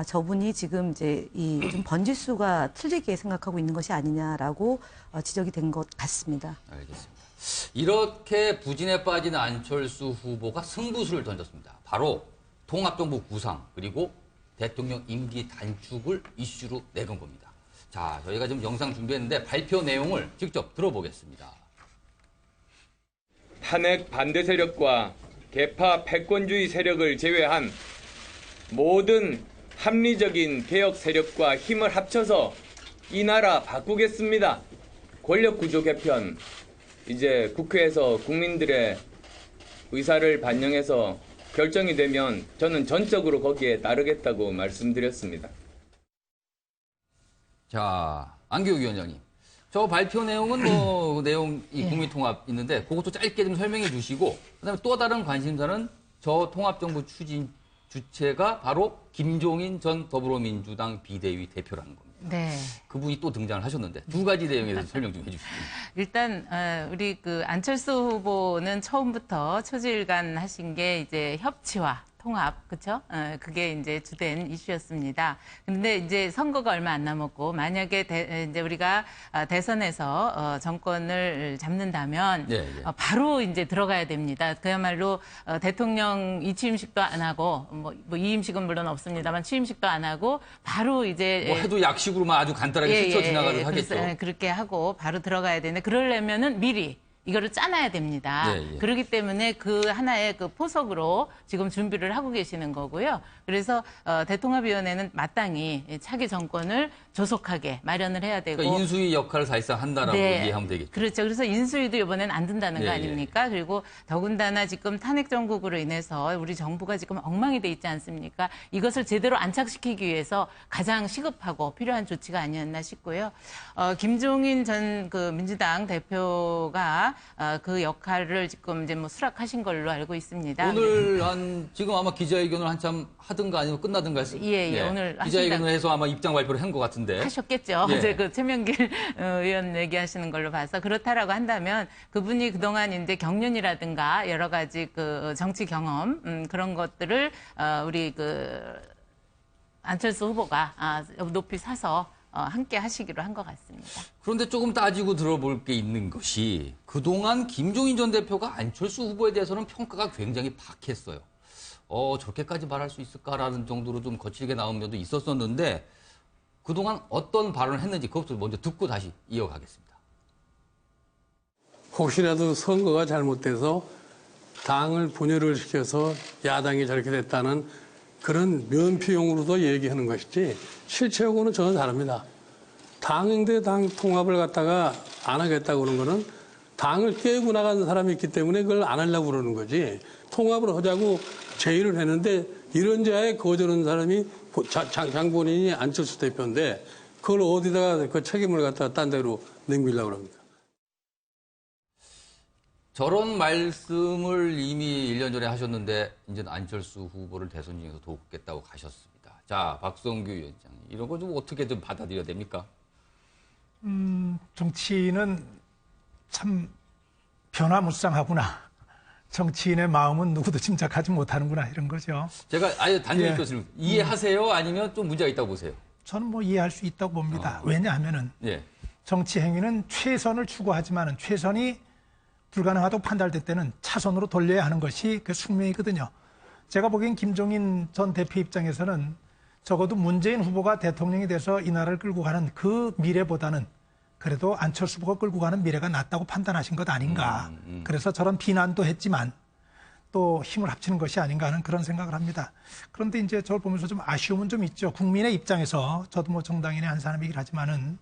저분이 지금 이제 좀 번지수가 틀리게 생각하고 있는 것이 아니냐라고 지적이 된 것 같습니다. 알겠습니다. 이렇게 부진에 빠진 안철수 후보가 승부수를 던졌습니다. 바로 통합정부 구상 그리고 대통령 임기 단축을 이슈로 내건 겁니다. 자, 저희가 지금 영상 준비했는데 발표 내용을 직접 들어보겠습니다. 탄핵 반대 세력과 개파 패권주의 세력을 제외한 모든 합리적인 개혁 세력과 힘을 합쳐서 이 나라 바꾸겠습니다. 권력구조 개편, 이제 국회에서 국민들의 의사를 반영해서 결정이 되면 저는 전적으로 거기에 따르겠다고 말씀드렸습니다. 자, 안기호 위원장님. 저 발표 내용은 내용이 국민통합 있는데 그것도 짧게 좀 설명해 주시고 그다음에 또 다른 관심사는 저 통합정부 추진 주체가 바로 김종인 전 더불어민주당 비대위 대표라는 겁니다. 네. 그분이 또 등장을 하셨는데 두 가지 내용에 대해서 설명 좀 해주시죠. 일단 우리 안철수 후보는 처음부터 초지일관 하신 게 이제 협치와 통합, 그렇죠? 그게 이제 주된 이슈였습니다. 근데 이제 선거가 얼마 안 남았고 만약에 이제 우리가 대선에서 정권을 잡는다면 바로 이제 들어가야 됩니다. 그야말로 대통령 이취임식도 안 하고 뭐 이임식은 물론 없습니다만 취임식도 안 하고 바로 이제 해도 약식으로만 아주 간단하게 스쳐 지나가듯 하겠죠. 그렇게 하고 바로 들어가야 되는데 그러려면은 미리 이거를 짜놔야 됩니다. 그렇기 때문에 하나의 포석으로 지금 준비를 하고 계시는 거고요. 그래서 대통합위원회는 마땅히 차기 정권을 조속하게 마련을 해야 되고. 그러니까 인수위 역할을 사실상 한다라고 이해하면 되겠죠. 그렇죠. 그래서 인수위도 이번엔 안 된다는 거 아닙니까? 그리고 더군다나 지금 탄핵 정국으로 인해서 우리 정부가 지금 엉망이 돼 있지 않습니까? 이것을 제대로 안착시키기 위해서 가장 시급하고 필요한 조치가 아니었나 싶고요. 김종인 전 민주당 대표가 그 역할을 지금 이제 수락하신 걸로 알고 있습니다. 오늘 지금 아마 기자회견을 한참 하든가 아니면 끝나든가 했어요. 오늘 기자회견을 해서 아마 입장 발표를 한 것 같은데. 같은데. 하셨겠죠. 예. 어제 그 최명길 의원 얘기하시는 걸로 봐서 그렇다라고 한다면 그분이 그동안 이제 경륜이라든가 여러 가지 그 정치 경험 그런 것들을 우리 그 안철수 후보가 높이 사서 함께 하시기로 한 것 같습니다. 그런데 조금 따지고 들어볼 게 있는 것이 그동안 김종인 전 대표가 안철수 후보에 대해서는 평가가 굉장히 박했어요. 저렇게까지 말할 수 있을까라는 정도로 좀 거칠게 나온 면도 있었었는데 그동안 어떤 발언을 했는지 그것부터 먼저 듣고 다시 이어가겠습니다. 혹시라도 선거가 잘못돼서 당을 분열을 시켜서 야당이 저렇게 됐다는 그런 면피용으로도 얘기하는 것이지 실체하고는 전혀 다릅니다. 당대 당 통합을 갖다가 안 하겠다고 그러는 거는 당을 깨고 나간 사람이 있기 때문에 그걸 안 하려고 그러는 거지. 통합을 하자고 제의를 했는데 이런 자에 거절한 사람이 장본인이 안철수 대표인데 그걸 어디다가 그 책임을 갖다가 딴 데로 넘기려고 합니까? 저런 말씀을 이미 1년 전에 하셨는데 이제 안철수 후보를 대선 중에서 돕겠다고 가셨습니다. 자, 박성규 위원장 이런 거 좀 어떻게든 받아들여야 됩니까? 정치인은 참 변화무쌍하구나. 정치인의 마음은 누구도 짐작하지 못하는구나 이런 거죠. 제가 아예 단정히 질문 이해하세요? 아니면 좀 문제가 있다고 보세요? 저는 뭐 이해할 수 있다고 봅니다. 왜냐하면은 예. 정치 행위는 최선을 추구하지만은 최선이 불가능하다고 판단될 때는 차선으로 돌려야 하는 것이 그 숙명이거든요. 제가 보기엔 김종인 전 대표 입장에서는 적어도 문재인 후보가 대통령이 돼서 이 나라를 끌고 가는 그 미래보다는 그래도 안철수 후보가 끌고 가는 미래가 낫다고 판단하신 것 아닌가. 그래서 저런 비난도 했지만 또 힘을 합치는 것이 아닌가 하는 그런 생각을 합니다. 그런데 이제 저를 보면서 좀 아쉬움은 좀 있죠. 국민의 입장에서 저도 뭐 정당인의 한 사람이긴 하지만은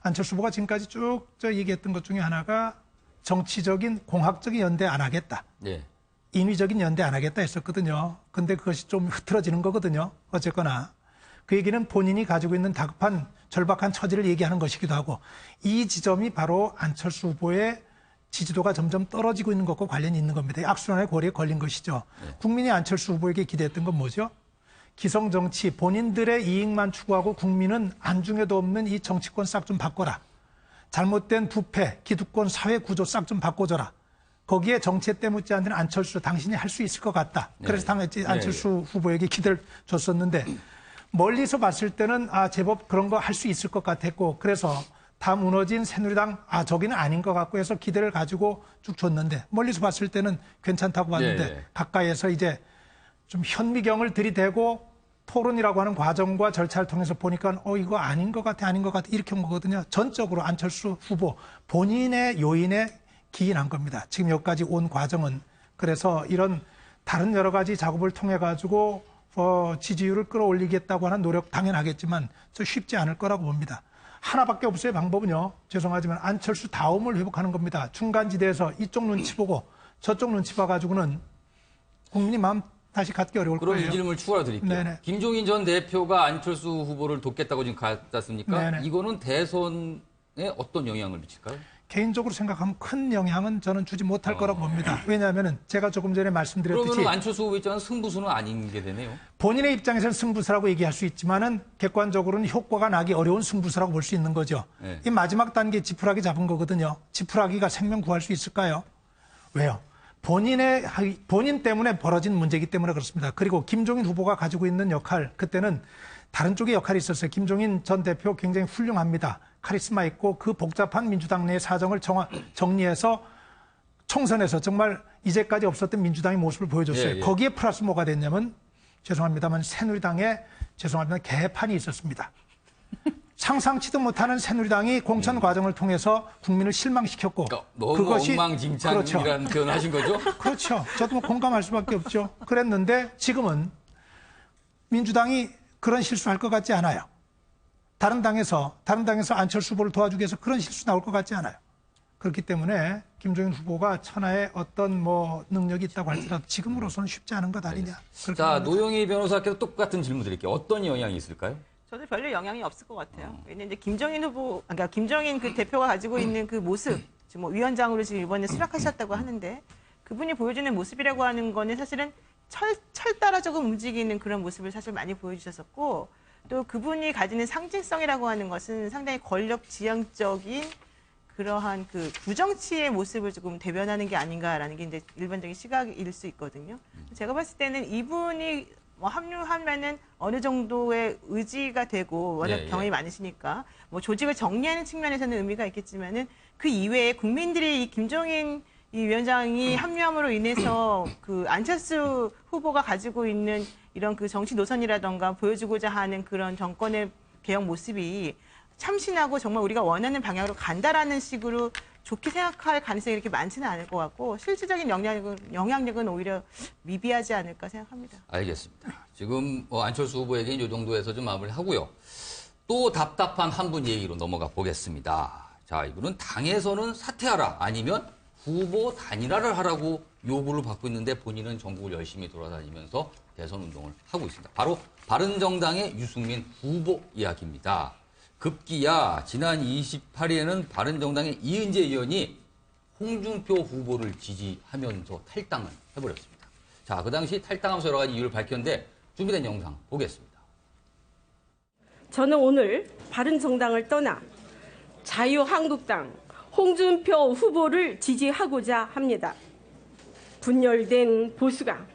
안철수 후보가 지금까지 쭉 얘기했던 것 중에 하나가 정치적인 공학적인 연대 안 하겠다. 예. 인위적인 연대 안 하겠다 했었거든요. 근데 그것이 좀 흐트러지는 거거든요. 어쨌거나 그 얘기는 본인이 가지고 있는 다급한 절박한 처지를 얘기하는 것이기도 하고 이 지점이 바로 안철수 후보의 지지도가 점점 떨어지고 있는 것과 관련이 있는 겁니다. 악순환의 고리에 걸린 것이죠. 네. 국민이 안철수 후보에게 기대했던 건 뭐죠? 기성정치, 본인들의 이익만 추구하고 국민은 안중에도 없는 이 정치권 싹 좀 바꿔라. 잘못된 부패, 기득권 사회 구조 싹 좀 바꿔줘라. 거기에 정치에 때묻지 않는 안철수 당신이 할 수 있을 것 같다. 그래서 네. 안철수 후보에게 기대를 줬었는데 멀리서 봤을 때는 제법 그런 거 할 수 있을 것 같았고 그래서 다 무너진 새누리당 저기는 아닌 것 같고 해서 기대를 가지고 쭉 줬는데 멀리서 봤을 때는 괜찮다고 봤는데 가까이에서 이제 좀 현미경을 들이대고 토론이라고 하는 과정과 절차를 통해서 보니까 이거 아닌 것 같아 이렇게 온 거거든요. 전적으로 안철수 후보 본인의 요인에 기인한 겁니다. 지금 여기까지 온 과정은. 그래서 이런 다른 여러 가지 작업을 통해 가지고 지지율을 끌어올리겠다고 하는 노력 당연하겠지만 저 쉽지 않을 거라고 봅니다. 하나밖에 없어요. 방법은요. 죄송하지만 안철수 다움을 회복하는 겁니다. 중간지대에서 이쪽 눈치 보고 저쪽 눈치 봐가지고는 국민이 마음 다시 갖기 어려울 그럼 거예요. 이 질문을 추가로 드릴게요. 네네. 김종인 전 대표가 안철수 후보를 돕겠다고 지금 갔지 않습니까? 네네. 이거는 대선에 어떤 영향을 미칠까요? 개인적으로 생각하면 큰 영향은 저는 주지 못할 거라고 봅니다. 왜냐하면 제가 조금 전에 말씀드렸듯이 그러면 안철수 후보 입장은 승부수는 아닌 게 되네요. 본인의 입장에서는 승부수라고 얘기할 수 있지만은 객관적으로는 효과가 나기 어려운 승부수라고 볼 수 있는 거죠. 네. 이 마지막 단계 지푸라기 잡은 거거든요. 지푸라기가 생명 구할 수 있을까요? 왜요? 본인 때문에 벌어진 문제이기 때문에 그렇습니다. 그리고 김종인 후보가 가지고 있는 역할, 그때는 다른 쪽의 역할이 있었어요. 김종인 전 대표 굉장히 훌륭합니다. 카리스마 있고 그 복잡한 민주당 내의 사정을 정리해서 총선에서 정말 이제까지 없었던 민주당의 모습을 보여줬어요. 거기에 플러스 뭐가 됐냐면 죄송합니다만 새누리당에 개판이 있었습니다. 상상치도 못하는 새누리당이 공천 과정을 통해서 국민을 실망시켰고 너무 그것이 엉망진창이라는 표현을 하신 거죠? 그렇죠. 저도 뭐 공감할 수밖에 없죠. 그랬는데 지금은 민주당이 그런 실수할 것 같지 않아요. 다른 당에서 안철수 후보를 도와주기 위해서 그런 실수 나올 것 같지 않아요. 그렇기 때문에 김종인 후보가 천하의 어떤 능력이 있다고 할지라도 지금으로서는 쉽지 않은 것 아니냐. 자, 노영희 변호사께도 똑같은 질문 드릴게요. 어떤 영향이 있을까요? 저도 별로 영향이 없을 것 같아요. 왜냐면 이제 김종인 그 대표가 가지고 있는 그 모습, 지금 위원장으로 지금 이번에 수락하셨다고 하는데 그분이 보여주는 모습이라고 하는 거는 사실은 철 따라 조금 움직이는 그런 모습을 사실 많이 보여주셨었고 또 그분이 가지는 상징성이라고 하는 것은 상당히 권력 지향적인 그러한 그 부정치의 모습을 조금 대변하는 게 아닌가라는 게 이제 일반적인 시각일 수 있거든요. 제가 봤을 때는 이분이 뭐 합류하면은 어느 정도의 의지가 되고 워낙 예, 예. 경험이 많으시니까 뭐 조직을 정리하는 측면에서는 의미가 있겠지만은 그 이외에 국민들이 이 김종인 이 위원장이 합류함으로 인해서 그 안철수 후보가 가지고 있는 이런 그 정치 노선이라던가 보여주고자 하는 그런 정권의 개혁 모습이 참신하고 정말 우리가 원하는 방향으로 간다라는 식으로 좋게 생각할 가능성이 이렇게 많지는 않을 것 같고 실질적인 영향력은 오히려 미비하지 않을까 생각합니다. 알겠습니다. 지금 안철수 후보에게는 이 정도에서 좀 마무리하고요. 또 답답한 한 분 얘기로 넘어가 보겠습니다. 자, 이분은 당에서는 사퇴하라 아니면 후보 단일화를 하라고 요구를 받고 있는데 본인은 전국을 열심히 돌아다니면서 대선 운동을 하고 있습니다. 바로 바른정당의 유승민 후보 이야기입니다. 급기야 지난 28일에는 바른정당의 이은재 의원이 홍준표 후보를 지지하면서 탈당을 해버렸습니다. 자, 그 당시 탈당하면서 여러 가지 이유를 밝혔는데 준비된 영상 보겠습니다. 저는 오늘 바른정당을 떠나 자유한국당 홍준표 후보를 지지하고자 합니다. 분열된 보수가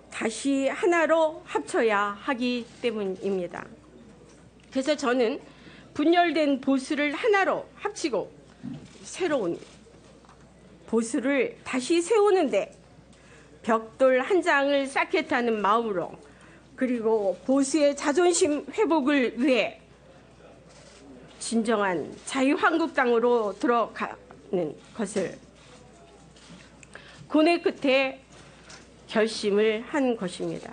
다시 하나로 합쳐야 하기 때문입니다. 그래서 저는 분열된 보수를 하나로 합치고 새로운 보수를 다시 세우는데 벽돌 한 장을 쌓겠다는 마음으로 그리고 보수의 자존심 회복을 위해 진정한 자유한국당으로 들어가는 것을 고뇌 끝에 결심을 한 것입니다.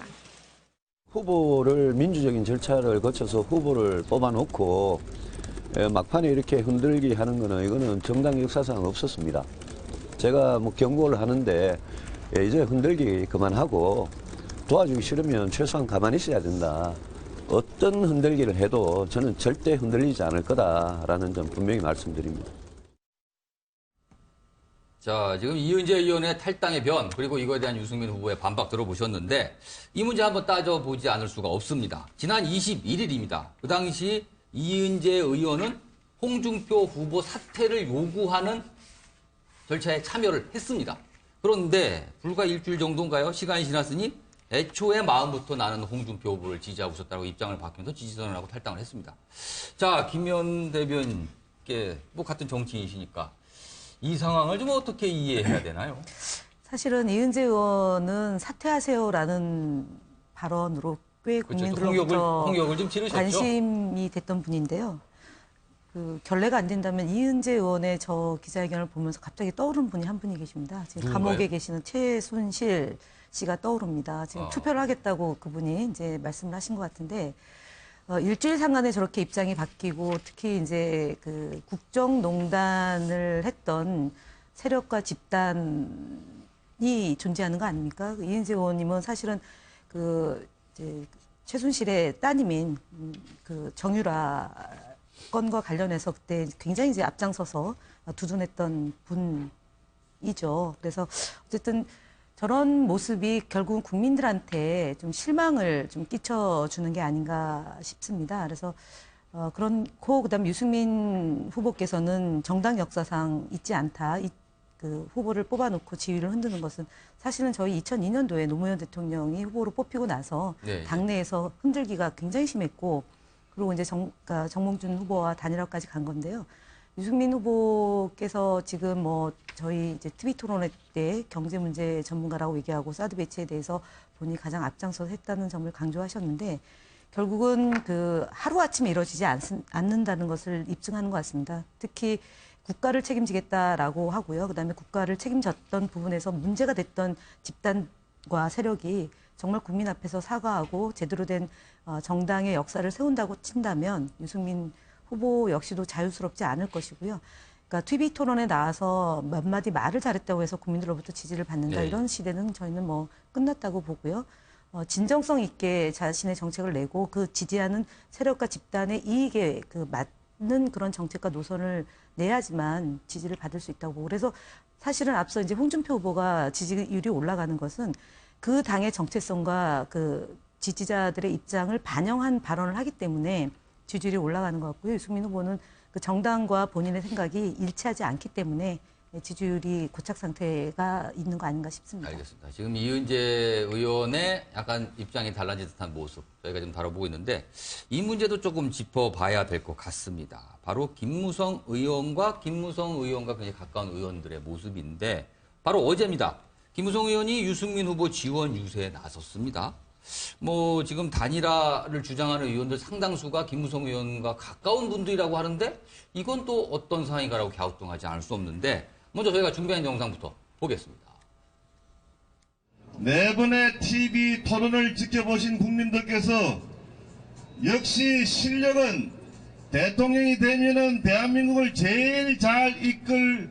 후보를 민주적인 절차를 거쳐서 후보를 뽑아놓고 막판에 이렇게 흔들기 하는 거는 이거는 정당 역사상 없었습니다. 제가 뭐 경고를 하는데 이제 흔들기 그만하고 도와주기 싫으면 최소한 가만히 있어야 된다. 어떤 흔들기를 해도 저는 절대 흔들리지 않을 거다라는 점 분명히 말씀드립니다. 자, 지금 이은재 의원의 탈당의 변, 그리고 이거에 대한 유승민 후보의 반박 들어보셨는데 이 문제 한번 따져보지 않을 수가 없습니다. 지난 21일입니다. 그 당시 이은재 의원은 홍준표 후보 사퇴를 요구하는 절차에 참여를 했습니다. 그런데 불과 일주일 정도인가요? 시간이 지났으니 애초에 마음부터 나는 홍준표 후보를 지지하고 있었다고 입장을 바뀌면서 지지선을 하고 탈당을 했습니다. 자, 김현 대변께 뭐 같은 정치인이시니까 이 상황을 좀 어떻게 이해해야 되나요? 사실은 이은재 의원은 사퇴하세요라는 발언으로 꽤 국민들로부터 홍역을 좀 치르셨죠? 관심이 됐던 분인데요. 그 결례가 안 된다면 이은재 의원의 저 기자회견을 보면서 갑자기 떠오른 분이 한 분이 계십니다. 지금 누군가요? 감옥에 계시는 최순실 씨가 떠오릅니다. 지금 투표를 하겠다고 그분이 이제 말씀을 하신 것 같은데 일주일 상간에 저렇게 입장이 바뀌고 특히 이제 그 국정농단을 했던 세력과 집단이 존재하는 거 아닙니까? 이은재 의원님은 사실은 그 이제 최순실의 따님인 그 정유라 건과 관련해서 그때 굉장히 이제 앞장서서 두둔했던 분이죠. 그래서 어쨌든 저런 모습이 결국은 국민들한테 좀 실망을 좀 끼쳐주는 게 아닌가 싶습니다. 그래서 그렇고 그다음에 유승민 후보께서는 정당 역사상 있지 않다. 그 후보를 뽑아놓고 지위를 흔드는 것은 사실은 저희 2002년도에 노무현 대통령이 후보로 뽑히고 나서 네. 당내에서 흔들기가 굉장히 심했고 그리고 이제 그러니까 정몽준 후보와 단일화까지 간 건데요. 유승민 후보께서 지금 뭐 저희 이제 TV 토론회 때 경제 문제 전문가라고 얘기하고 사드 배치에 대해서 본인이 가장 앞장서서 했다는 점을 강조하셨는데 결국은 그 하루아침에 이루어지지 않는다는 것을 입증하는 것 같습니다. 특히 국가를 책임지겠다라고 하고요. 그다음에 국가를 책임졌던 부분에서 문제가 됐던 집단과 세력이 정말 국민 앞에서 사과하고 제대로 된 정당의 역사를 세운다고 친다면 유승민 후보 역시도 자유스럽지 않을 것이고요. 그러니까 TV 토론에 나와서 몇 마디 말을 잘했다고 해서 국민들로부터 지지를 받는다. 네. 이런 시대는 저희는 뭐 끝났다고 보고요. 진정성 있게 자신의 정책을 내고 그 지지하는 세력과 집단의 이익에 그 맞는 그런 정책과 노선을 내야지만 지지를 받을 수 있다고 보고. 그래서 사실은 앞서 이제 홍준표 후보가 지지율이 올라가는 것은 그 당의 정체성과 그 지지자들의 입장을 반영한 발언을 하기 때문에 지지율이 올라가는 것 같고요. 유승민 후보는 그 정당과 본인의 생각이 일치하지 않기 때문에 지지율이 고착 상태가 있는 거 아닌가 싶습니다. 알겠습니다. 지금 이은재 의원의 약간 입장이 달라진 듯한 모습 저희가 좀 다뤄보고 있는데 이 문제도 조금 짚어봐야 될 것 같습니다. 바로 김무성 의원과 굉장히 가까운 의원들의 모습인데 바로 어제입니다. 김무성 의원이 유승민 후보 지원 유세에 나섰습니다. 뭐 지금 단일화를 주장하는 의원들 상당수가 김무성 의원과 가까운 분들이라고 하는데 이건 또 어떤 상황인가라고 갸우뚱하지 않을 수 없는데 먼저 저희가 준비한 영상부터 보겠습니다. 네 번의 TV 토론을 지켜보신 국민들께서 역시 실력은 대통령이 되면은 대한민국을 제일 잘 이끌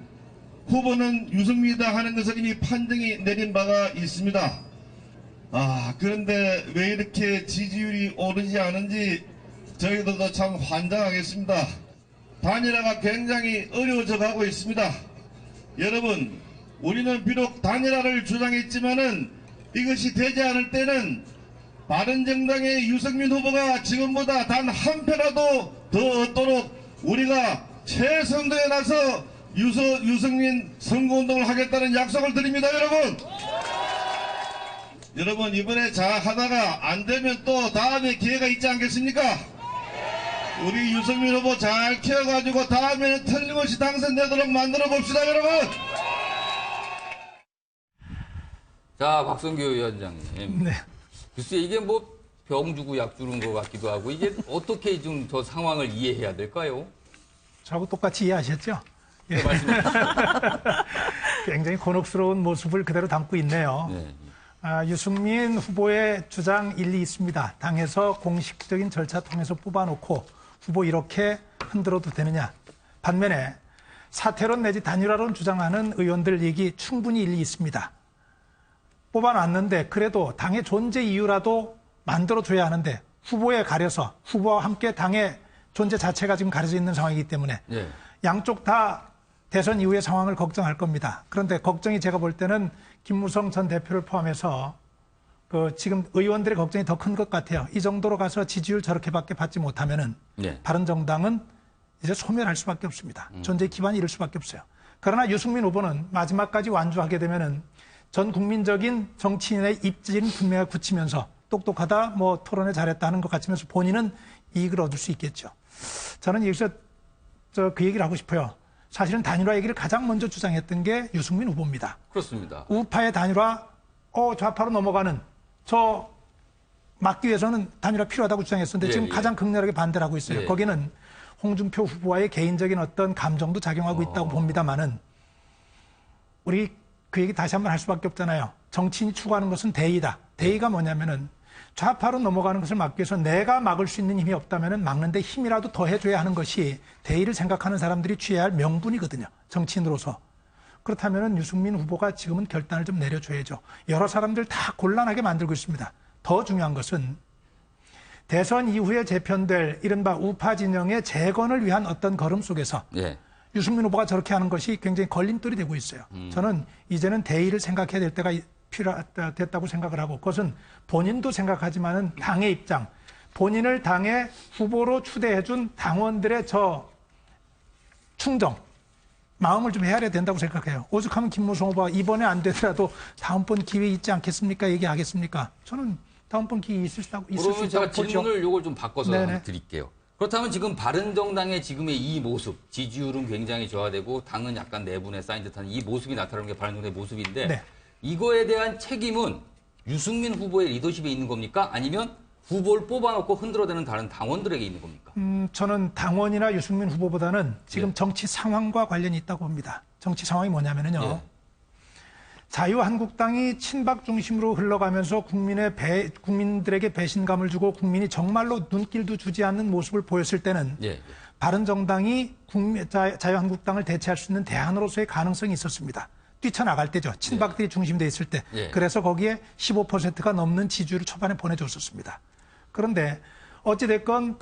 후보는 유승민이다 하는 것을 이미 판정이 내린 바가 있습니다. 그런데 왜 이렇게 지지율이 오르지 않은지 저희들도 참 환장하겠습니다. 단일화가 굉장히 어려워져 가고 있습니다. 여러분, 우리는 비록 단일화를 주장했지만은 이것이 되지 않을 때는 바른정당의 유승민 후보가 지금보다 단 한 표라도 더 얻도록 우리가 최선도에 나서 유승민 선거운동을 하겠다는 약속을 드립니다, 여러분. 여러분, 이번에 잘 하다가 안 되면 또 다음에 기회가 있지 않겠습니까? 우리 유승민 후보 잘 키워가지고 다음에는 틀림없이 당선되도록 만들어 봅시다, 여러분. 자, 박성규 위원장님. 네. 글쎄 이게 뭐 병 주고 약 주는 것 같기도 하고 이게 어떻게 좀 저 상황을 이해해야 될까요? 저하고 똑같이 이해하셨죠? 네, 말씀해 주시죠. 굉장히 곤혹스러운 모습을 그대로 담고 있네요. 네. 유승민 후보의 주장 일리 있습니다. 당에서 공식적인 절차 통해서 뽑아놓고 후보 이렇게 흔들어도 되느냐. 반면에 사퇴론 내지 단일화론 주장하는 의원들 얘기 충분히 일리 있습니다. 뽑아놨는데 그래도 당의 존재 이유라도 만들어줘야 하는데 후보에 가려서 후보와 함께 당의 존재 자체가 지금 가려져 있는 상황이기 때문에 네. 양쪽 다 대선 이후의 상황을 걱정할 겁니다. 그런데 걱정이 제가 볼 때는 김무성 전 대표를 포함해서 지금 의원들의 걱정이 더 큰 것 같아요. 이 정도로 가서 지지율 저렇게밖에 받지 못하면은 네. 바른정당은 이제 소멸할 수밖에 없습니다. 존재 기반이 잃을 수밖에 없어요. 그러나 유승민 후보는 마지막까지 완주하게 되면은 전 국민적인 정치인의 입지는 분명히 굳히면서 똑똑하다, 뭐 토론에 잘했다 하는 것 같으면서 본인은 이익을 얻을 수 있겠죠. 저는 여기서 그 얘기를 하고 싶어요. 사실은 단일화 얘기를 가장 먼저 주장했던 게 유승민 후보입니다. 그렇습니다. 우파의 단일화, 좌파로 넘어가는 저 막기 위해서는 단일화 필요하다고 주장했었는데 지금 가장 극렬하게 반대를 하고 있어요. 거기는 홍준표 후보와의 개인적인 어떤 감정도 작용하고 있다고 봅니다만은 우리 그 얘기 다시 한번 할 수밖에 없잖아요. 정치인이 추구하는 것은 대의다. 대의가 뭐냐면은 좌파로 넘어가는 것을 막기 위해서 내가 막을 수 있는 힘이 없다면은 막는데 힘이라도 더해줘야 하는 것이 대의를 생각하는 사람들이 취해야 할 명분이거든요. 정치인으로서. 그렇다면은 유승민 후보가 지금은 결단을 좀 내려줘야죠. 여러 사람들 다 곤란하게 만들고 있습니다. 더 중요한 것은 대선 이후에 재편될 이른바 우파 진영의 재건을 위한 어떤 걸음 속에서 유승민 후보가 저렇게 하는 것이 굉장히 걸림돌이 되고 있어요. 저는 이제는 대의를 생각해야 될 때가 됐다고 생각을 하고 그것은 본인도 생각하지만은 당의 입장, 본인을 당의 후보로 추대해준 당원들의 충정, 마음을 좀 헤아려야 된다고 생각해요. 오죽하면 김무성 후보가 이번에 안 되더라도 다음번 기회 있지 않겠습니까? 얘기하겠습니까? 저는 다음번 기회 있을 수 있다고 그러면 제가 질문을 요걸 좀 바꿔서 네네. 드릴게요. 그렇다면 지금 바른정당의 지금의 이 모습, 지지율은 굉장히 저하되고 당은 약간 내분에 쌓인 듯한 이 모습이 나타나는 게 바른정당의 모습인데 네. 이거에 대한 책임은 유승민 후보의 리더십에 있는 겁니까? 아니면 후보를 뽑아놓고 흔들어대는 다른 당원들에게 있는 겁니까? 저는 당원이나 유승민 후보보다는 지금 정치 상황과 관련이 있다고 봅니다. 정치 상황이 뭐냐면요. 자유한국당이 친박 중심으로 흘러가면서 국민들에게 배신감을 주고 국민이 정말로 눈길도 주지 않는 모습을 보였을 때는 바른정당이 자유한국당을 대체할 수 있는 대안으로서의 가능성이 있었습니다. 뛰쳐나갈 때죠. 친박들이 중심되어 있을 때. 그래서 거기에 15%가 넘는 지지율을 초반에 보내줬었습니다. 그런데 어찌됐건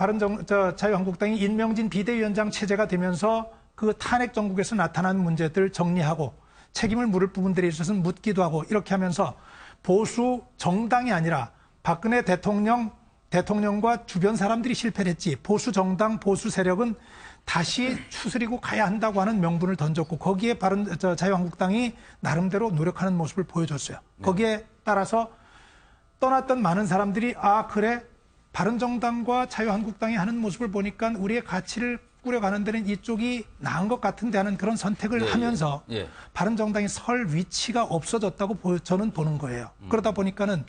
자유한국당이 인명진 비대위원장 체제가 되면서 그 탄핵 정국에서 나타난 문제들 정리하고 책임을 물을 부분들에 있어서는 묻기도 하고 이렇게 하면서 보수 정당이 아니라 박근혜 대통령과 주변 사람들이 실패를 했지 보수 정당, 보수 세력은 다시 추스리고 가야 한다고 하는 명분을 던졌고 거기에 자유한국당이 나름대로 노력하는 모습을 보여줬어요. 거기에 따라서 떠났던 많은 사람들이 아 그래 바른정당과 자유한국당이 하는 모습을 보니까 우리의 가치를 꾸려가는 데는 이쪽이 나은 것 같은데 하는 그런 선택을 하면서 바른정당이 설 위치가 없어졌다고 저는 보는 거예요. 그러다 보니까는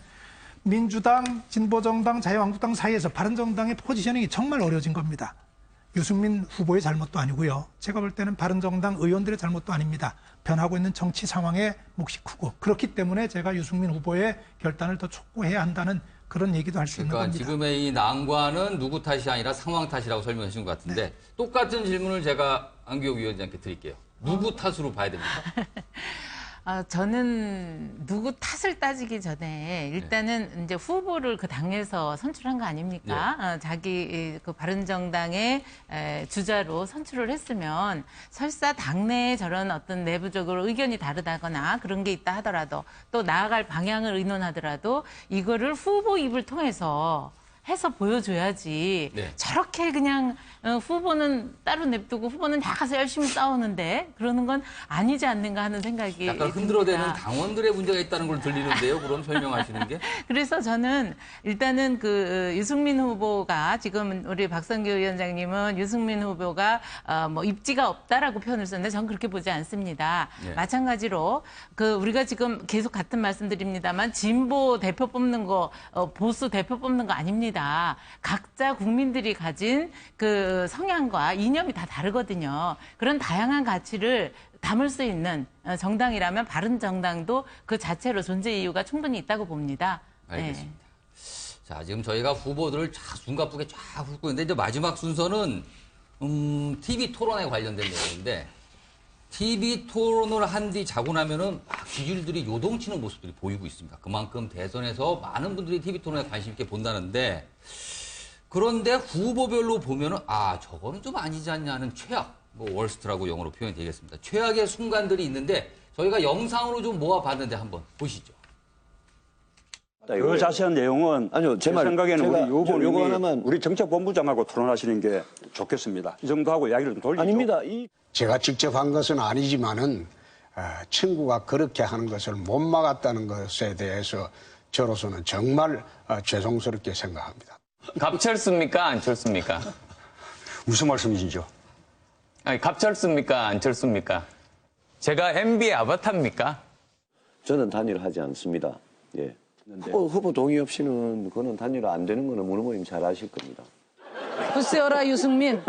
민주당, 진보정당, 자유한국당 사이에서 바른정당의 포지셔닝이 정말 어려워진 겁니다. 유승민 후보의 잘못도 아니고요. 제가 볼 때는 바른정당 의원들의 잘못도 아닙니다. 변하고 있는 정치 상황에 몫이 크고 그렇기 때문에 제가 유승민 후보의 결단을 더 촉구해야 한다는 그런 얘기도 할 수 있는 겁니다. 지금의 이 난관은 누구 탓이 아니라 상황 탓이라고 설명하신 것 같은데 똑같은 질문을 제가 안기호 위원장께 드릴게요. 누구 탓으로 봐야 됩니까? 저는 누구 탓을 따지기 전에 일단은 이제 후보를 그 당에서 선출한 거 아닙니까? 자기 그 바른정당의 주자로 선출을 했으면 설사 당내에 저런 어떤 내부적으로 의견이 다르다거나 그런 게 있다 하더라도 또 나아갈 방향을 의논하더라도 이거를 후보 입을 통해서 해서 보여줘야지. 저렇게 그냥 후보는 따로 냅두고 후보는 나가서 열심히 싸우는데 그러는 건 아니지 않는가 하는 생각이 약간 흔들어대는 당원들의 문제가 있다는 걸 들리는데요. 그럼 설명하시는 게? 그래서 저는 일단은 그 유승민 후보가 지금 우리 박성규 위원장님은 유승민 후보가 뭐 입지가 없다라고 표현을 썼는데 저는 그렇게 보지 않습니다. 마찬가지로 그 우리가 지금 계속 같은 말씀드립니다만 진보 대표 뽑는 거 보수 대표 뽑는 거 아닙니다. 각자 국민들이 가진 그 성향과 이념이 다 다르거든요. 그런 다양한 가치를 담을 수 있는 정당이라면 바른정당도 그 자체로 존재 이유가 충분히 있다고 봅니다. 알겠습니다. 자, 지금 저희가 후보들을 숨가쁘게 쫙 훑고 있는데 이제 마지막 순서는 TV 토론에 관련된 내용인데 TV 토론을 한 뒤 자고 나면은 막 기줄들이 요동치는 모습들이 보이고 있습니다. 그만큼 대선에서 많은 분들이 TV 토론에 관심 있게 본다는데 그런데 후보별로 보면은 저거는 좀 아니지 않냐 하는 최악, 뭐 월스트라고 영어로 표현이 되겠습니다. 최악의 순간들이 있는데 저희가 영상으로 좀 모아봤는데 한번 보시죠. 그 자세한 내용은 제 생각에는 우리 후보님이 우리 정책본부장하고 토론하시는 게 좋겠습니다. 이 정도 하고 이야기를 좀 돌리죠. 아닙니다. 제가 직접 한 것은 아니지만은 친구가 그렇게 하는 것을 못 막았다는 것에 대해서 저로서는 정말 죄송스럽게 생각합니다. 갑철수입니까? 안철수입니까? 무슨 말씀이시죠? 아니, 갑철수입니까? 안철수입니까? 제가 MB의 아바타입니까? 저는 단일하지 않습니다. 예. 후보 동의 없이는 그거는 단일 안 되는 거는 문 후보님 잘 아실 겁니다. 글쎄어라 유승민.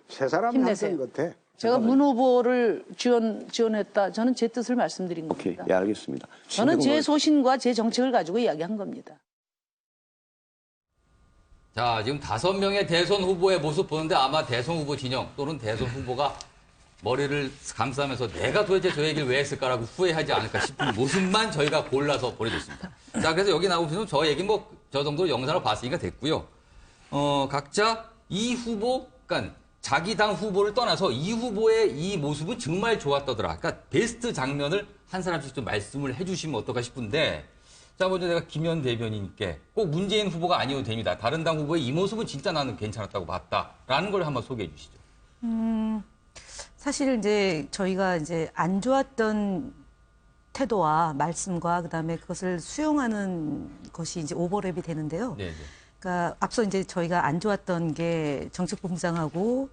세 사람이 힘내세요. 하던 것 같아. 제가 문 후보를 지원했다. 저는 제 뜻을 말씀드린 겁니다. 예, 알겠습니다. 저는 제 소신과 제 정책을 가지고 이야기한 겁니다. 자, 지금 5명의 대선 후보의 모습 보는데 아마 대선 후보 진영 또는 대선 후보가 머리를 감싸면서 내가 도대체 저 얘기를 왜 했을까라고 후회하지 않을까 싶은 모습만 저희가 골라서 보내줬습니다. 자, 그래서 여기 나오시면 저 얘기 저 정도로 영상을 봤으니까 됐고요. 각자 이 후보, 그러니까 자기 당 후보를 떠나서 이 후보의 이 모습은 정말 좋았다더라. 그러니까 베스트 장면을 한 사람씩 좀 말씀을 해주시면 어떨까 싶은데, 자, 먼저 내가 김현 대변인께 꼭 문재인 후보가 아니어도 됩니다. 다른 당 후보의 이 모습은 진짜 나는 괜찮았다고 봤다라는 걸 한번 소개해 주시죠. 사실 이제 저희가 이제 안 좋았던 태도와 말씀과 그다음에 그것을 수용하는 것이 이제 오버랩이 되는데요. 네. 그러니까 앞서 이제 저희가 안 좋았던 게 정책본부장하고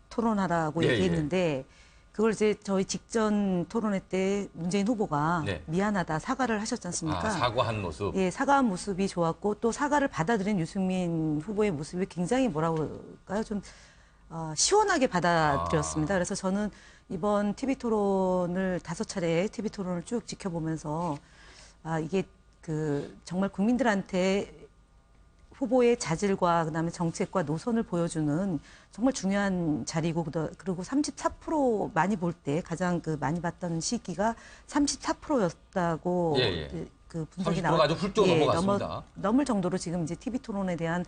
토론하라고 얘기했는데 그걸 이제 저희 직전 토론회 때 문재인 후보가 미안하다 사과를 하셨지 않습니까? 사과한 모습. 예, 사과한 모습이 좋았고 또 사과를 받아들인 유승민 후보의 모습이 굉장히 뭐라고 할까요? 좀 시원하게 받아들였습니다. 그래서 저는 이번 TV 토론을 5차례 TV 토론을 쭉 지켜보면서 이게 정말 국민들한테 후보의 자질과 그다음에 정책과 노선을 보여주는 정말 중요한 자리고 그리고 34% 많이 볼 때 가장 많이 봤던 시기가 34%였다고 그 분석이 나왔. 아주 훌쩍 넘어갔습니다. 넘을 정도로 지금 이제 TV 토론에 대한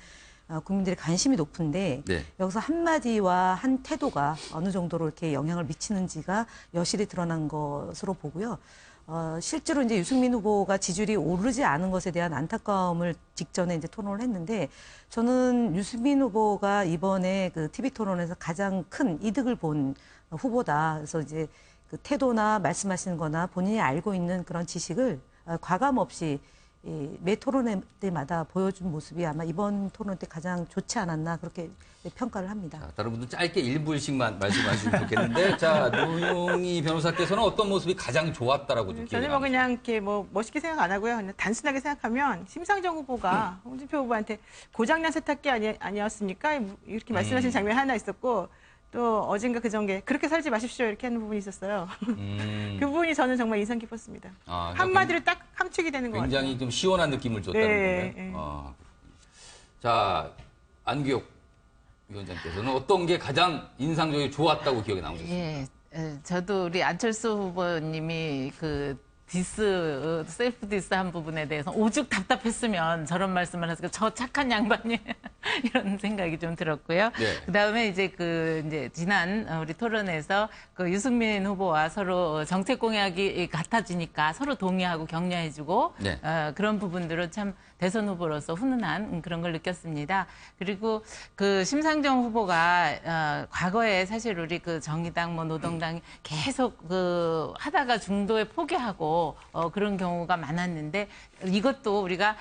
국민들의 관심이 높은데 여기서 한마디와 한 태도가 어느 정도로 이렇게 영향을 미치는지가 여실히 드러난 것으로 보고요. 실제로 이제 유승민 후보가 지지율이 오르지 않은 것에 대한 안타까움을 직전에 이제 토론을 했는데 저는 유승민 후보가 이번에 그 TV 토론에서 가장 큰 이득을 본 후보다. 그래서 이제 그 태도나 말씀하시는 거나 본인이 알고 있는 그런 지식을 과감 없이 매 토론 때마다 보여준 모습이 아마 이번 토론 때 가장 좋지 않았나 그렇게 평가를 합니다. 자, 다른 분들은 짧게 1분씩만 말씀하시면 좋겠는데, 자, 노영희 변호사께서는 어떤 모습이 가장 좋았다라고 좀 저는 뭐 그냥 이렇게 뭐 멋있게 생각 안 하고요. 그냥 단순하게 생각하면 심상정 후보가 홍준표 후보한테 고장난 세탁기 아니었습니까? 이렇게 말씀하신 장면이 하나 있었고, 또 어젠가 그전에 그렇게 살지 마십시오 이렇게 하는 부분이 있었어요. 그 부분이 저는 정말 인상 깊었습니다. 한마디로 딱 함축이 되는 것 같아요. 굉장히 좀 시원한 느낌을 줬다는 거예요. 자, 안규혁 위원장께서는 어떤 게 가장 인상적이고 좋았다고 기억에 남으셨습니까? 예, 저도 우리 안철수 후보님이 그 셀프 디스 한 부분에 대해서 오죽 답답했으면 저런 말씀을 했을까. 저 착한 양반이 이런 생각이 좀 들었고요. 네. 그다음에 이제 지난 우리 토론에서 그 유승민 후보와 서로 정책 공약이 같아지니까 서로 동의하고 격려해주고 네. 그런 부분들은 참 대선 후보로서 훈훈한 그런 걸 느꼈습니다. 그리고 그 심상정 후보가 과거에 사실 우리 그 정의당 뭐 노동당이 계속 그 하다가 중도에 포기하고 그런 경우가 많았는데 이것도 우리가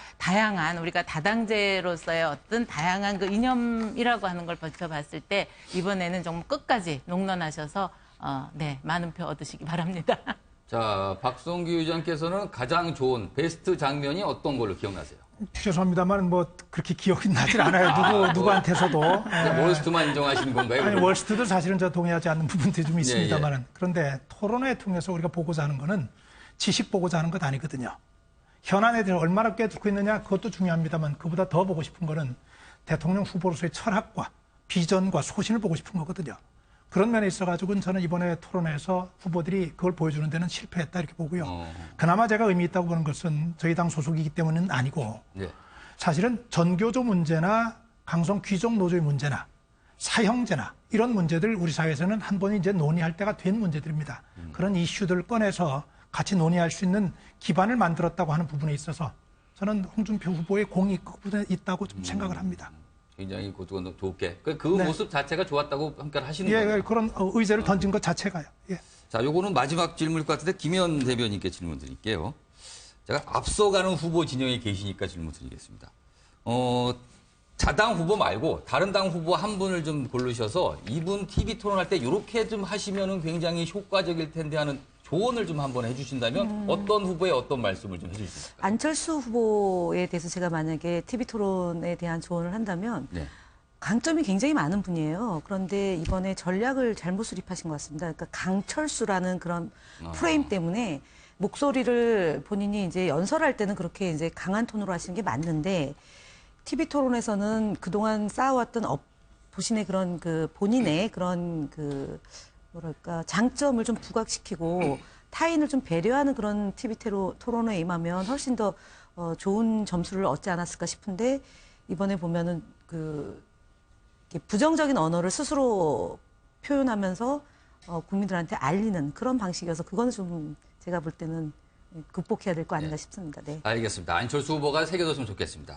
우리가 다당제로서의 어떤 다양한 그 이념이라고 하는 걸 버텨봤을 때 이번에는 정말 끝까지 농론하셔서 네, 많은 표 얻으시기 바랍니다. 자, 박성규 의장께서는 가장 좋은 베스트 장면이 어떤 걸로 기억나세요? 죄송합니다만 뭐 그렇게 기억이 나질 않아요. 누구한테서도. 월스트만 인정하시는 건가요? 아니, 월스트도 사실은 저 동의하지 않는 부분들이 좀 있습니다만은. 예. 그런데 토론회 통해서 우리가 보고자 하는 거는 지식 보고자 하는 것 아니거든요. 현안에 대해서 얼마나 꿰뚫고 있느냐 그것도 중요합니다만 그보다 더 보고 싶은 거는 대통령 후보로서의 철학과 비전과 소신을 보고 싶은 거거든요. 그런 면에 있어가지고는 저는 이번에 토론회에서 후보들이 그걸 보여주는 데는 실패했다 이렇게 보고요. 그나마 제가 의미 있다고 보는 것은 저희 당 소속이기 때문은 아니고 네. 사실은 전교조 문제나 강성 귀족 노조의 문제나 사형제나 이런 문제들 우리 사회에서는 한 번 이제 논의할 때가 된 문제들입니다. 그런 이슈들을 꺼내서 같이 논의할 수 있는 기반을 만들었다고 하는 부분에 있어서 저는 홍준표 후보의 공이 그 부분에 있다고 좀 생각을 합니다. 굉장히 그것도 좋게. 그 네. 모습 자체가 좋았다고 평가를 하시는 거예요. 예, 그런 의제를 던진 것 자체가요. 예. 자, 요거는 마지막 질문일 것 같은데 김현 대변인께 질문 드릴게요. 제가 앞서가는 후보 진영에 계시니까 질문 드리겠습니다. 자당 후보 말고 다른 당 후보 한 분을 좀 고르셔서 이분 TV 토론할 때 이렇게 좀 하시면은 굉장히 효과적일 텐데 하는 조언을 좀 한번 해주신다면 어떤 후보의 어떤 말씀을 좀 해주실 수 있을까요? 안철수 후보에 대해서 제가 만약에 TV 토론에 대한 조언을 한다면 네. 강점이 굉장히 많은 분이에요. 그런데 이번에 전략을 잘못 수립하신 것 같습니다. 그러니까 강철수라는 그런 프레임 때문에 목소리를 본인이 이제 연설할 때는 그렇게 이제 강한 톤으로 하시는 게 맞는데 TV 토론에서는 그동안 쌓아왔던 보신의 그런 그 본인의 그런 그 뭐랄까 장점을 좀 부각시키고 타인을 좀 배려하는 그런 TV 토론에 임하면 훨씬 더 좋은 점수를 얻지 않았을까 싶은데 이번에 보면은 그 부정적인 언어를 스스로 표현하면서 국민들한테 알리는 그런 방식이어서 그거는 좀 제가 볼 때는 극복해야 될 거 아닌가 싶습니다. 네. 알겠습니다. 안철수 후보가 새겨졌으면 좋겠습니다.